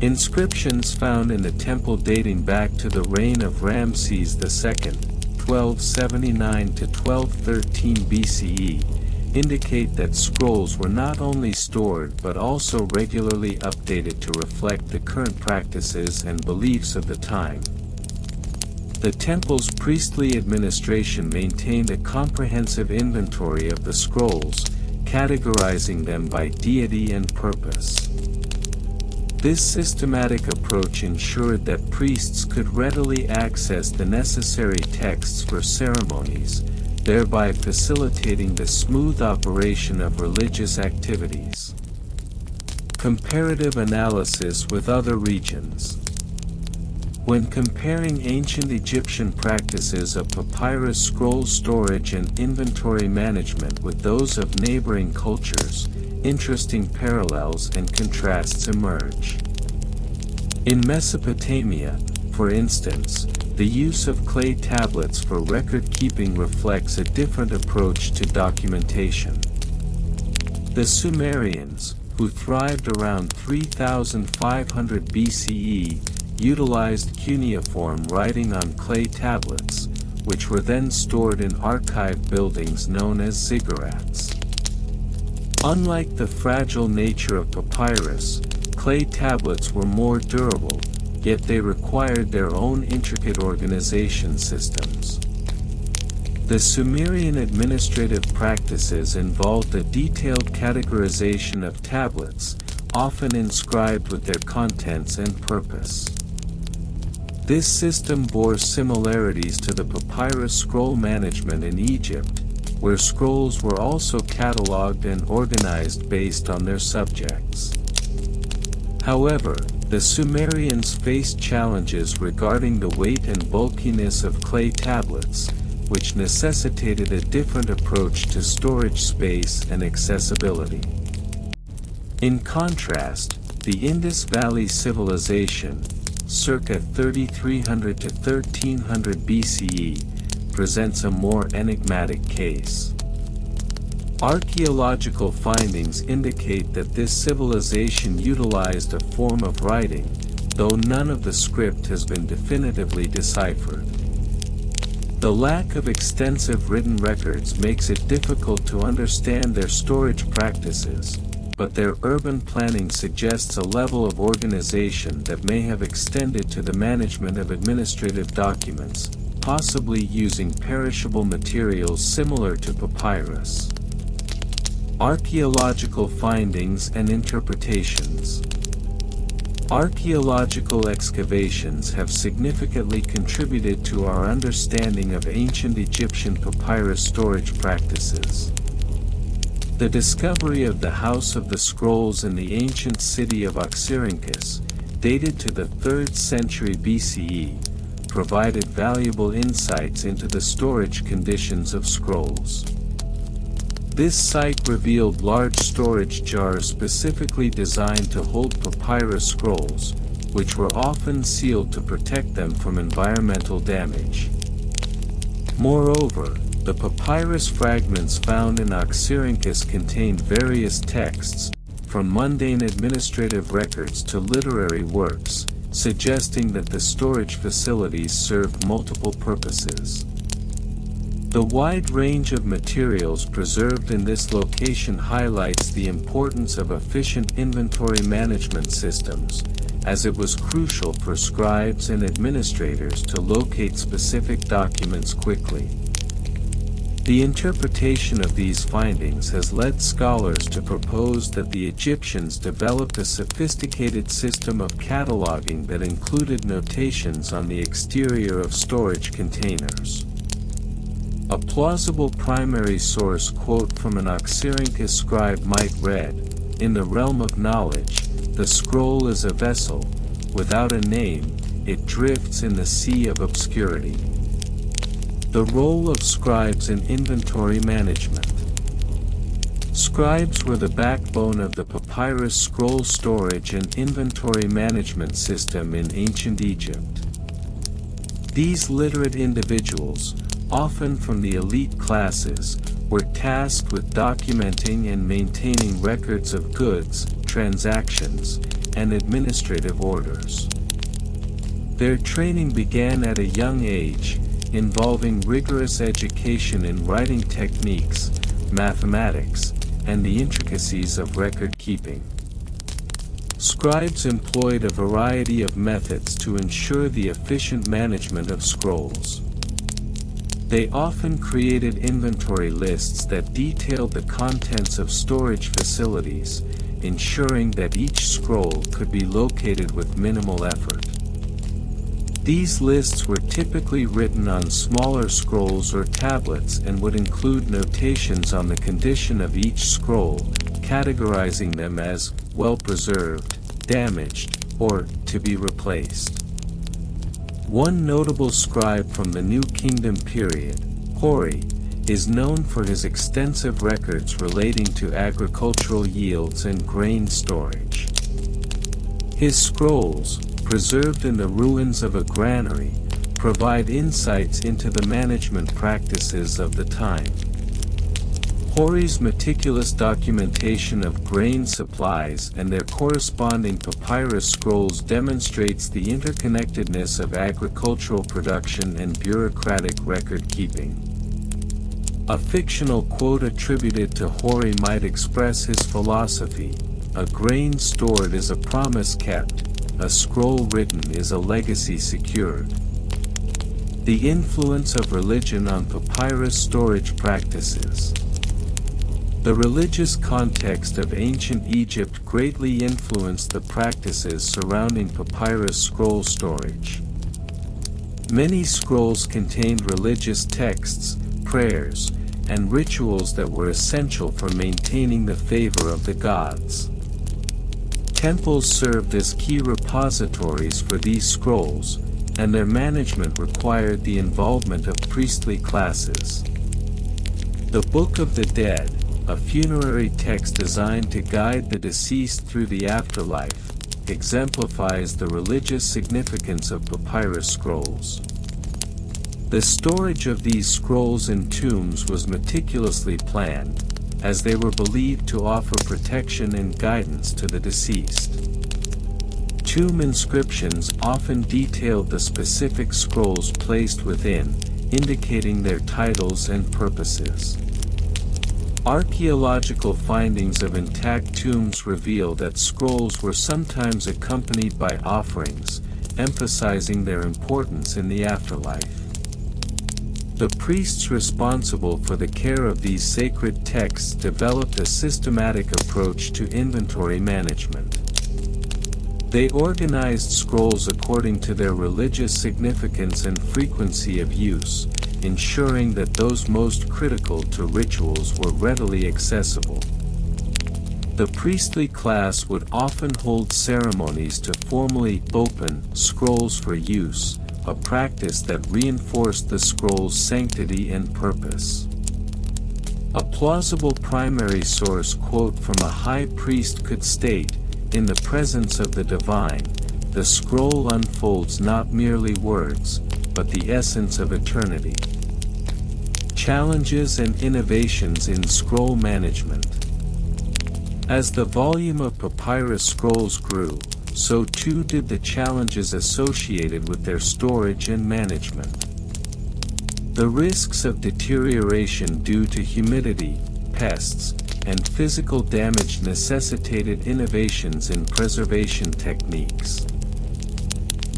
Inscriptions found in the temple dating back to the reign of Ramses II, 1279 to 1213 BCE, indicate that scrolls were not only stored but also regularly updated to reflect the current practices and beliefs of the time. The temple's priestly administration maintained a comprehensive inventory of the scrolls, categorizing them by deity and purpose. This systematic approach ensured that priests could readily access the necessary texts for ceremonies, thereby facilitating the smooth operation of religious activities. Comparative analysis with other regions. When comparing ancient Egyptian practices of papyrus scroll storage and inventory management with those of neighboring cultures, interesting parallels and contrasts emerge. In Mesopotamia, for instance, the use of clay tablets for record-keeping reflects a different approach to documentation. The Sumerians, who thrived around 3500 BCE, utilized cuneiform writing on clay tablets, which were then stored in archive buildings known as ziggurats. Unlike the fragile nature of papyrus, clay tablets were more durable, yet they required their own intricate organization systems. The Sumerian administrative practices involved a detailed categorization of tablets, often inscribed with their contents and purpose. This system bore similarities to the papyrus scroll management in Egypt, where scrolls were also catalogued and organized based on their subjects. However, the Sumerians faced challenges regarding the weight and bulkiness of clay tablets, which necessitated a different approach to storage space and accessibility. In contrast, the Indus Valley Civilization, circa 3300 to 1300 BCE, presents a more enigmatic case. Archaeological findings indicate that this civilization utilized a form of writing, though none of the script has been definitively deciphered. The lack of extensive written records makes it difficult to understand their storage practices, but their urban planning suggests a level of organization that may have extended to the management of administrative documents, possibly using perishable materials similar to papyrus. Archaeological findings and interpretations. Archaeological excavations have significantly contributed to our understanding of ancient Egyptian papyrus storage practices. The discovery of the House of the Scrolls in the ancient city of Oxyrhynchus, dated to the 3rd century BCE, provided valuable insights into the storage conditions of scrolls. This site revealed large storage jars specifically designed to hold papyrus scrolls, which were often sealed to protect them from environmental damage. Moreover, the papyrus fragments found in Oxyrhynchus contained various texts, from mundane administrative records to literary works, suggesting that the storage facilities served multiple purposes. The wide range of materials preserved in this location highlights the importance of efficient inventory management systems, as it was crucial for scribes and administrators to locate specific documents quickly. The interpretation of these findings has led scholars to propose that the Egyptians developed a sophisticated system of cataloging that included notations on the exterior of storage containers. A plausible primary source quote from an Oxyrhynchus scribe might read, "In the realm of knowledge, the scroll is a vessel, without a name, it drifts in the sea of obscurity." The role of scribes in inventory management. Scribes were the backbone of the papyrus scroll storage and inventory management system in ancient Egypt. These literate individuals, often from the elite classes, were tasked with documenting and maintaining records of goods, transactions, and administrative orders. Their training began at a young age, involving rigorous education in writing techniques, mathematics, and the intricacies of record keeping. Scribes employed a variety of methods to ensure the efficient management of scrolls. They often created inventory lists that detailed the contents of storage facilities, ensuring that each scroll could be located with minimal effort. These lists were typically written on smaller scrolls or tablets and would include notations on the condition of each scroll, categorizing them as well-preserved, damaged, or to be replaced. One notable scribe from the New Kingdom period, Hori, is known for his extensive records relating to agricultural yields and grain storage. His scrolls, preserved in the ruins of a granary, provide insights into the management practices of the time. Hori's meticulous documentation of grain supplies and their corresponding papyrus scrolls demonstrates the interconnectedness of agricultural production and bureaucratic record-keeping. A fictional quote attributed to Hori might express his philosophy: "A grain stored is a promise kept, a scroll written is a legacy secured." The influence of religion on papyrus storage practices. The religious context of ancient Egypt greatly influenced the practices surrounding papyrus scroll storage. Many scrolls contained religious texts, prayers, and rituals that were essential for maintaining the favor of the gods. Temples served as key repositories for these scrolls, and their management required the involvement of priestly classes. The Book of the Dead, a funerary text designed to guide the deceased through the afterlife, exemplifies the religious significance of papyrus scrolls. The storage of these scrolls in tombs was meticulously planned, as they were believed to offer protection and guidance to the deceased. Tomb inscriptions often detailed the specific scrolls placed within, indicating their titles and purposes. Archaeological findings of intact tombs reveal that scrolls were sometimes accompanied by offerings, emphasizing their importance in the afterlife. The priests responsible for the care of these sacred texts developed a systematic approach to inventory management. They organized scrolls according to their religious significance and frequency of use, ensuring that those most critical to rituals were readily accessible. The priestly class would often hold ceremonies to formally open scrolls for use, a practice that reinforced the scroll's sanctity and purpose. A plausible primary source quote from a high priest could state, "In the presence of the divine, the scroll unfolds not merely words, but the essence of eternity." Challenges and innovations in scroll management. As the volume of papyrus scrolls grew, so too did the challenges associated with their storage and management. The risks of deterioration due to humidity, pests, and physical damage necessitated innovations in preservation techniques.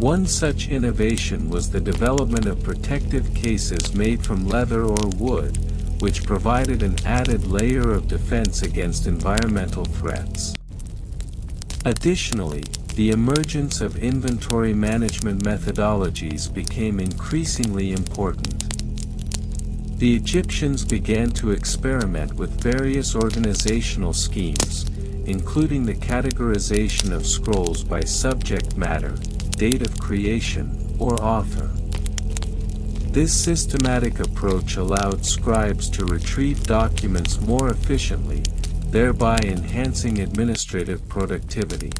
One such innovation was the development of protective cases made from leather or wood, which provided an added layer of defense against environmental threats. Additionally, the emergence of inventory management methodologies became increasingly important. The Egyptians began to experiment with various organizational schemes, including the categorization of scrolls by subject matter, date of creation, or author. This systematic approach allowed scribes to retrieve documents more efficiently, thereby enhancing administrative productivity.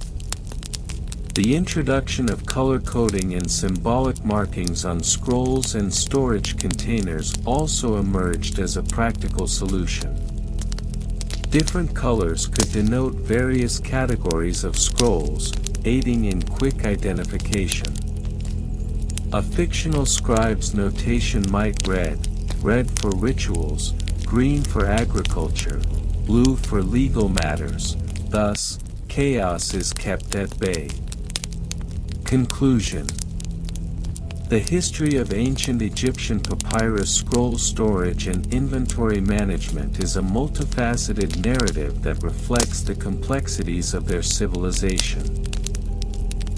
The introduction of color coding and symbolic markings on scrolls and storage containers also emerged as a practical solution. Different colors could denote various categories of scrolls, aiding in quick identification. A fictional scribe's notation might read, red for rituals, green for agriculture, blue for legal matters, thus, chaos is kept at bay. Conclusion. The history of ancient Egyptian papyrus scroll storage and inventory management is a multifaceted narrative that reflects the complexities of their civilization.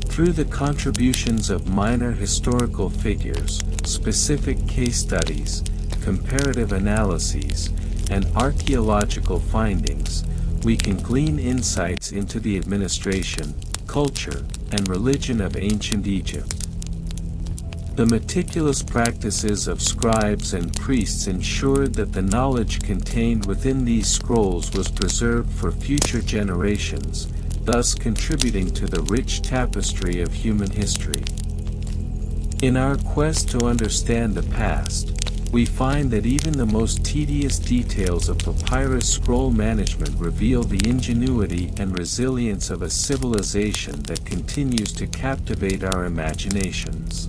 Through the contributions of minor historical figures, specific case studies, comparative analyses, and archaeological findings, we can glean insights into the administration, culture, and religion of ancient Egypt. The meticulous practices of scribes and priests ensured that the knowledge contained within these scrolls was preserved for future generations, thus contributing to the rich tapestry of human history. In our quest to understand the past, we find that even the most tedious details of papyrus scroll management reveal the ingenuity and resilience of a civilization that continues to captivate our imaginations.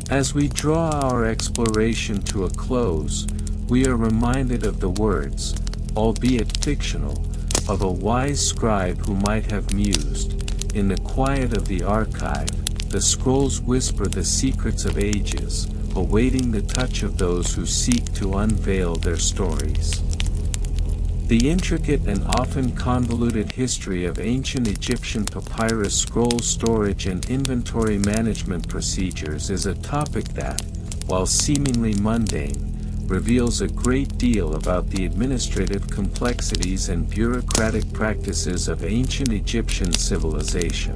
As we draw our exploration to a close, we are reminded of the words, albeit fictional, of a wise scribe who might have mused, "In the quiet of the archive, the scrolls whisper the secrets of ages, awaiting the touch of those who seek to unveil their stories." The intricate and often convoluted history of ancient Egyptian papyrus scroll storage and inventory management procedures is a topic that, while seemingly mundane, reveals a great deal about the administrative complexities and bureaucratic practices of ancient Egyptian civilization.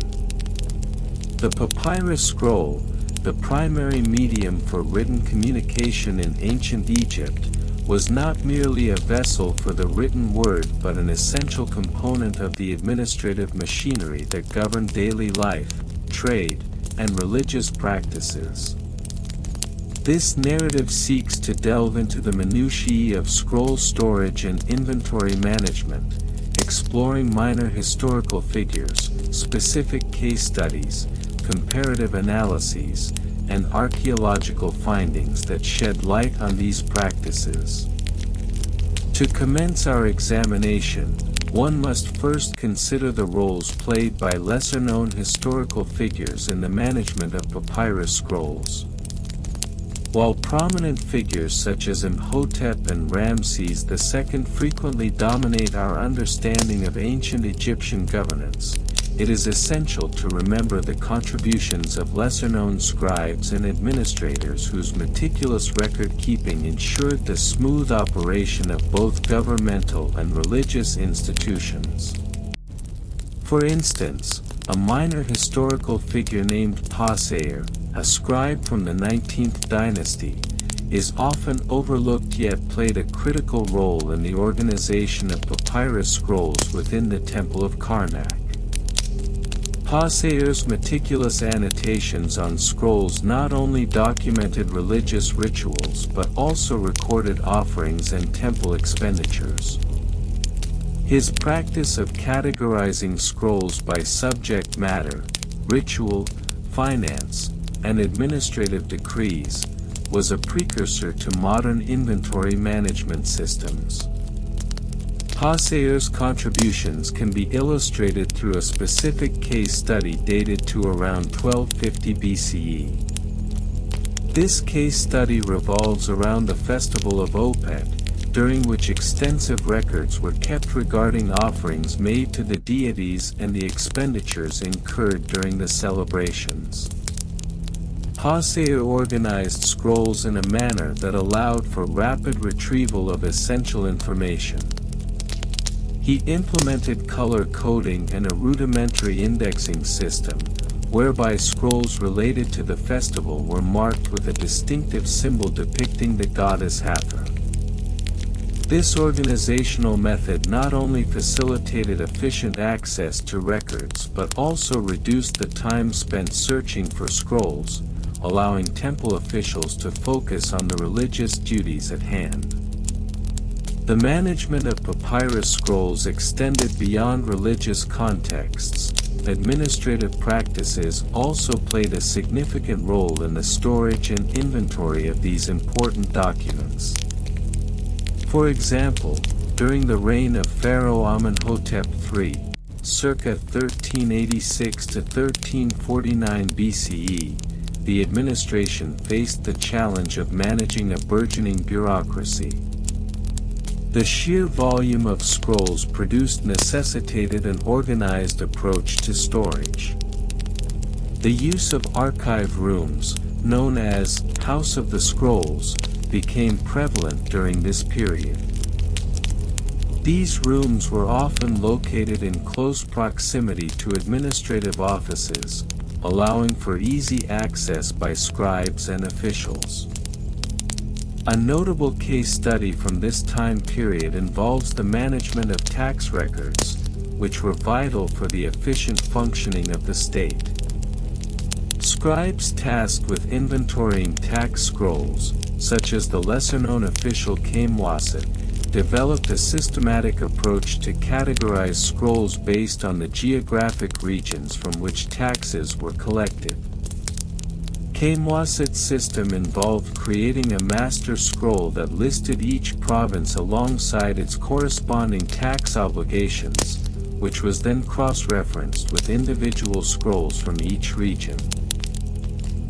The papyrus scroll, the primary medium for written communication in ancient Egypt, was not merely a vessel for the written word but an essential component of the administrative machinery that governed daily life, trade, and religious practices. This narrative seeks to delve into the minutiae of scroll storage and inventory management, exploring minor historical figures, specific case studies, comparative analyses, and archaeological findings that shed light on these practices. To commence our examination, one must first consider the roles played by lesser-known historical figures in the management of papyrus scrolls. While prominent figures such as Imhotep and Ramses II frequently dominate our understanding of ancient Egyptian governance, it is essential to remember the contributions of lesser-known scribes and administrators whose meticulous record-keeping ensured the smooth operation of both governmental and religious institutions. For instance, a minor historical figure named Papyrus, a scribe from the 19th dynasty, is often overlooked yet played a critical role in the organization of papyrus scrolls within the Temple of Karnak. Papyrus' meticulous annotations on scrolls not only documented religious rituals but also recorded offerings and temple expenditures. His practice of categorizing scrolls by subject matter, ritual, finance, and administrative decrees, was a precursor to modern inventory management systems. Papyrus' contributions can be illustrated through a specific case study dated to around 1250 BCE. This case study revolves around the festival of Opet, during which extensive records were kept regarding offerings made to the deities and the expenditures incurred during the celebrations. Papyrus organized scrolls in a manner that allowed for rapid retrieval of essential information. He implemented color coding and a rudimentary indexing system, whereby scrolls related to the festival were marked with a distinctive symbol depicting the goddess Hathor. This organizational method not only facilitated efficient access to records but also reduced the time spent searching for scrolls, allowing temple officials to focus on the religious duties at hand. The management of papyrus scrolls extended beyond religious contexts. Administrative practices also played a significant role in the storage and inventory of these important documents. For example, during the reign of Pharaoh Amenhotep III, circa 1386 to 1349 BCE, the administration faced the challenge of managing a burgeoning bureaucracy. The sheer volume of scrolls produced necessitated an organized approach to storage. The use of archive rooms, known as House of the Scrolls, became prevalent during this period. These rooms were often located in close proximity to administrative offices, allowing for easy access by scribes and officials. A notable case study from this time period involves the management of tax records, which were vital for the efficient functioning of the state. Scribes tasked with inventorying tax scrolls, such as the lesser-known official Kamwasit, developed a systematic approach to categorize scrolls based on the geographic regions from which taxes were collected. Kamwasit's system involved creating a master scroll that listed each province alongside its corresponding tax obligations, which was then cross-referenced with individual scrolls from each region.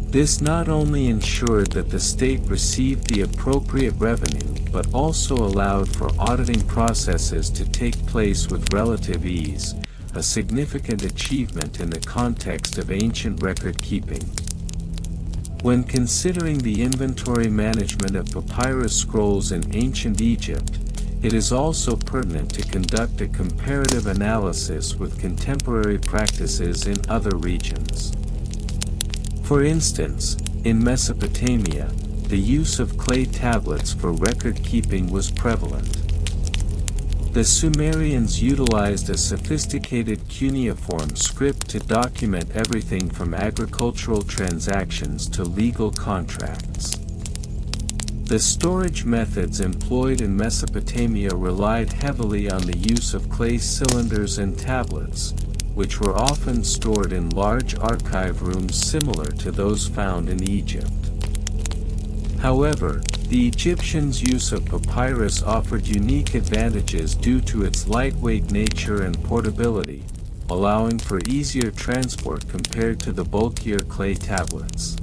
This not only ensured that the state received the appropriate revenue but also allowed for auditing processes to take place with relative ease, a significant achievement in the context of ancient record-keeping. When considering the inventory management of papyrus scrolls in ancient Egypt, it is also pertinent to conduct a comparative analysis with contemporary practices in other regions. For instance, in Mesopotamia, the use of clay tablets for record-keeping was prevalent. The Sumerians utilized a sophisticated cuneiform script to document everything from agricultural transactions to legal contracts. The storage methods employed in Mesopotamia relied heavily on the use of clay cylinders and tablets, which were often stored in large archive rooms similar to those found in Egypt. However, the Egyptians' use of papyrus offered unique advantages due to its lightweight nature and portability, allowing for easier transport compared to the bulkier clay tablets.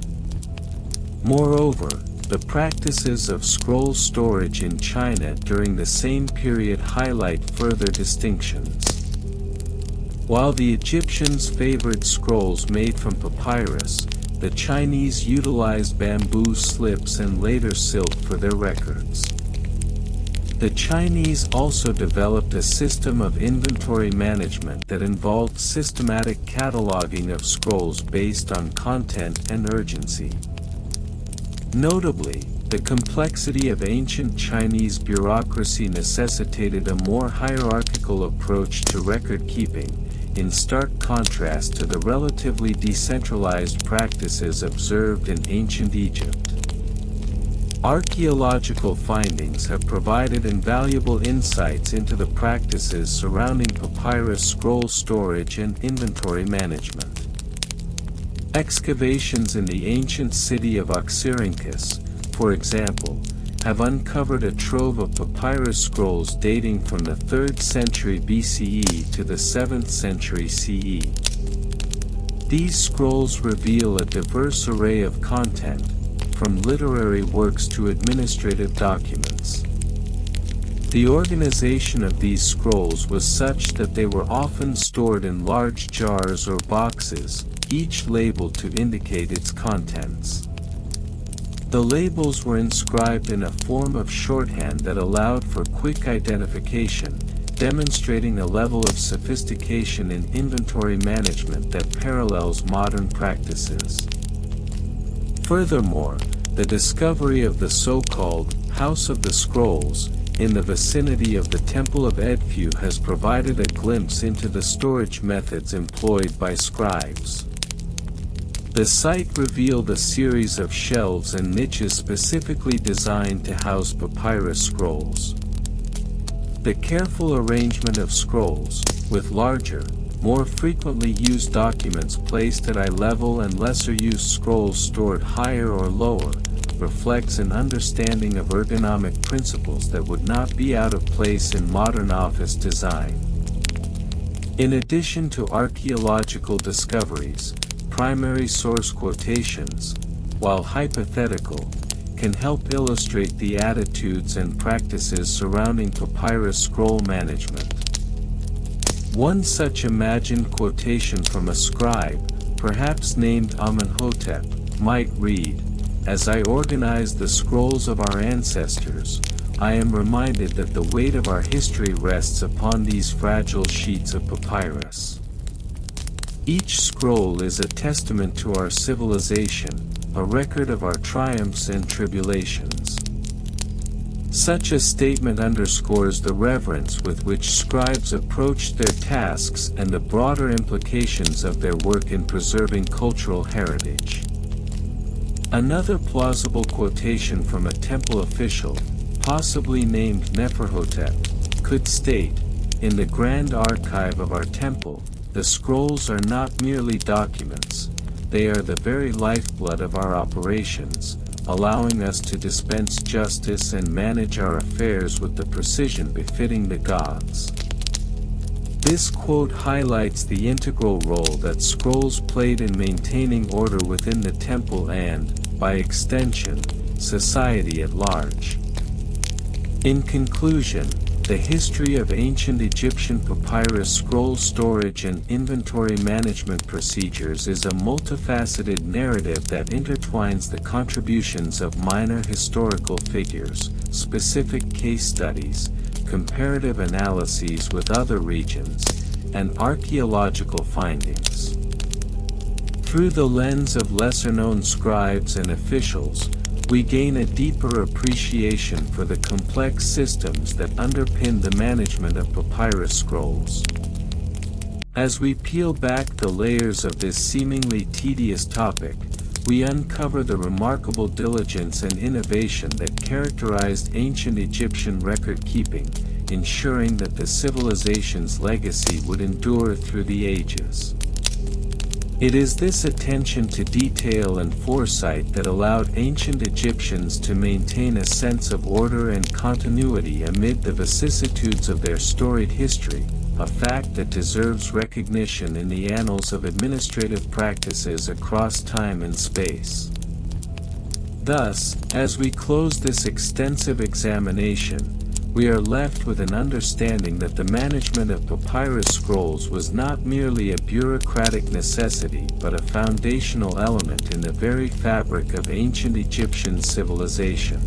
Moreover, the practices of scroll storage in China during the same period highlight further distinctions. While the Egyptians favored scrolls made from papyrus, the Chinese utilized bamboo slips and later silk for their records. The Chinese also developed a system of inventory management that involved systematic cataloging of scrolls based on content and urgency. Notably, the complexity of ancient Chinese bureaucracy necessitated a more hierarchical approach to record-keeping, in stark contrast to the relatively decentralized practices observed in ancient Egypt. Archaeological findings have provided invaluable insights into the practices surrounding papyrus scroll storage and inventory management. Excavations in the ancient city of Oxyrhynchus, for example, have uncovered a trove of papyrus scrolls dating from the 3rd century BCE to the 7th century CE. These scrolls reveal a diverse array of content, from literary works to administrative documents. The organization of these scrolls was such that they were often stored in large jars or boxes, each labeled to indicate its contents. The labels were inscribed in a form of shorthand that allowed for quick identification, demonstrating a level of sophistication in inventory management that parallels modern practices. Furthermore, the discovery of the so-called House of the Scrolls in the vicinity of the Temple of Edfu has provided a glimpse into the storage methods employed by scribes. The site revealed a series of shelves and niches specifically designed to house papyrus scrolls. The careful arrangement of scrolls, with larger, more frequently used documents placed at eye level and lesser used scrolls stored higher or lower, reflects an understanding of ergonomic principles that would not be out of place in modern office design. In addition to archaeological discoveries, primary source quotations, while hypothetical, can help illustrate the attitudes and practices surrounding papyrus scroll management. One such imagined quotation from a scribe, perhaps named Amenhotep, might read, "As I organize the scrolls of our ancestors, I am reminded that the weight of our history rests upon these fragile sheets of papyrus. Each scroll is a testament to our civilization, a record of our triumphs and tribulations." Such a statement underscores the reverence with which scribes approached their tasks and the broader implications of their work in preserving cultural heritage. Another plausible quotation from a temple official, possibly named Neferhotep, could state, "In the grand archive of our temple, the scrolls are not merely documents, they are the very lifeblood of our operations, allowing us to dispense justice and manage our affairs with the precision befitting the gods." This quote highlights the integral role that scrolls played in maintaining order within the temple and, by extension, society at large. In conclusion, the history of ancient Egyptian papyrus scroll storage and inventory management procedures is a multifaceted narrative that intertwines the contributions of minor historical figures, specific case studies, comparative analyses with other regions, and archaeological findings. Through the lens of lesser-known scribes and officials, we gain a deeper appreciation for the complex systems that underpin the management of papyrus scrolls. As we peel back the layers of this seemingly tedious topic, we uncover the remarkable diligence and innovation that characterized ancient Egyptian record-keeping, ensuring that the civilization's legacy would endure through the ages. It is this attention to detail and foresight that allowed ancient Egyptians to maintain a sense of order and continuity amid the vicissitudes of their storied history, a fact that deserves recognition in the annals of administrative practices across time and space. Thus, as we close this extensive examination, we are left with an understanding that the management of papyrus scrolls was not merely a bureaucratic necessity but a foundational element in the very fabric of ancient Egyptian civilization.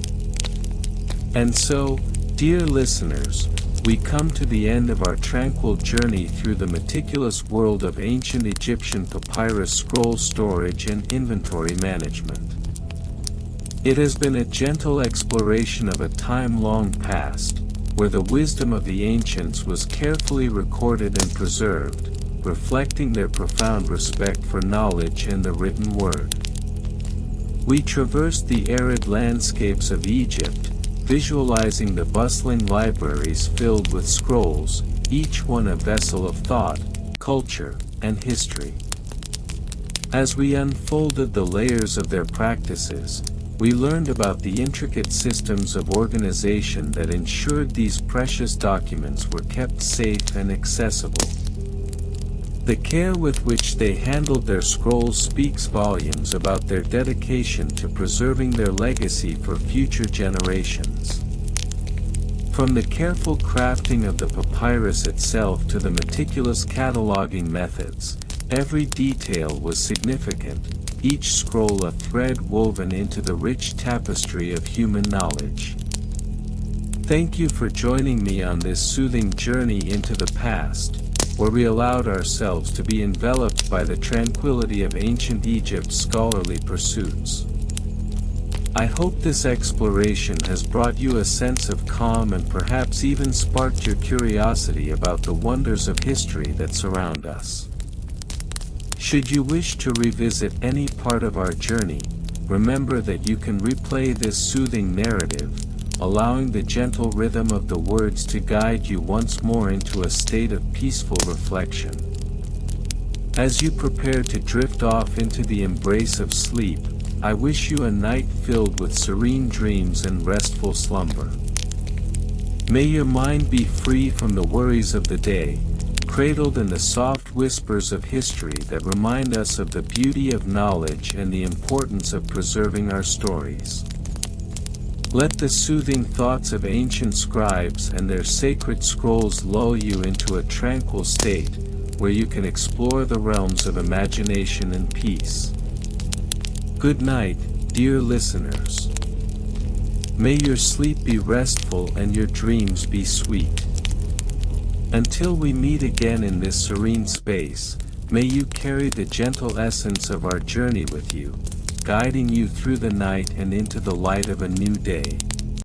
And so, dear listeners, we come to the end of our tranquil journey through the meticulous world of ancient Egyptian papyrus scroll storage and inventory management. It has been a gentle exploration of a time long past, where the wisdom of the ancients was carefully recorded and preserved, reflecting their profound respect for knowledge and the written word. We traversed the arid landscapes of Egypt, visualizing the bustling libraries filled with scrolls, each one a vessel of thought, culture, and history. As we unfolded the layers of their practices, we learned about the intricate systems of organization that ensured these precious documents were kept safe and accessible. The care with which they handled their scrolls speaks volumes about their dedication to preserving their legacy for future generations. From the careful crafting of the papyrus itself to the meticulous cataloging methods, every detail was significant, each scroll a thread woven into the rich tapestry of human knowledge. Thank you for joining me on this soothing journey into the past, where we allowed ourselves to be enveloped by the tranquility of ancient Egypt's scholarly pursuits. I hope this exploration has brought you a sense of calm and perhaps even sparked your curiosity about the wonders of history that surround us. Should you wish to revisit any part of our journey, remember that you can replay this soothing narrative, allowing the gentle rhythm of the words to guide you once more into a state of peaceful reflection. As you prepare to drift off into the embrace of sleep, I wish you a night filled with serene dreams and restful slumber. May your mind be free from the worries of the day, cradled in the soft whispers of history that remind us of the beauty of knowledge and the importance of preserving our stories. Let the soothing thoughts of ancient scribes and their sacred scrolls lull you into a tranquil state, where you can explore the realms of imagination and peace. Good night, dear listeners. May your sleep be restful and your dreams be sweet. Until we meet again in this serene space, may you carry the gentle essence of our journey with you, guiding you through the night and into the light of a new day.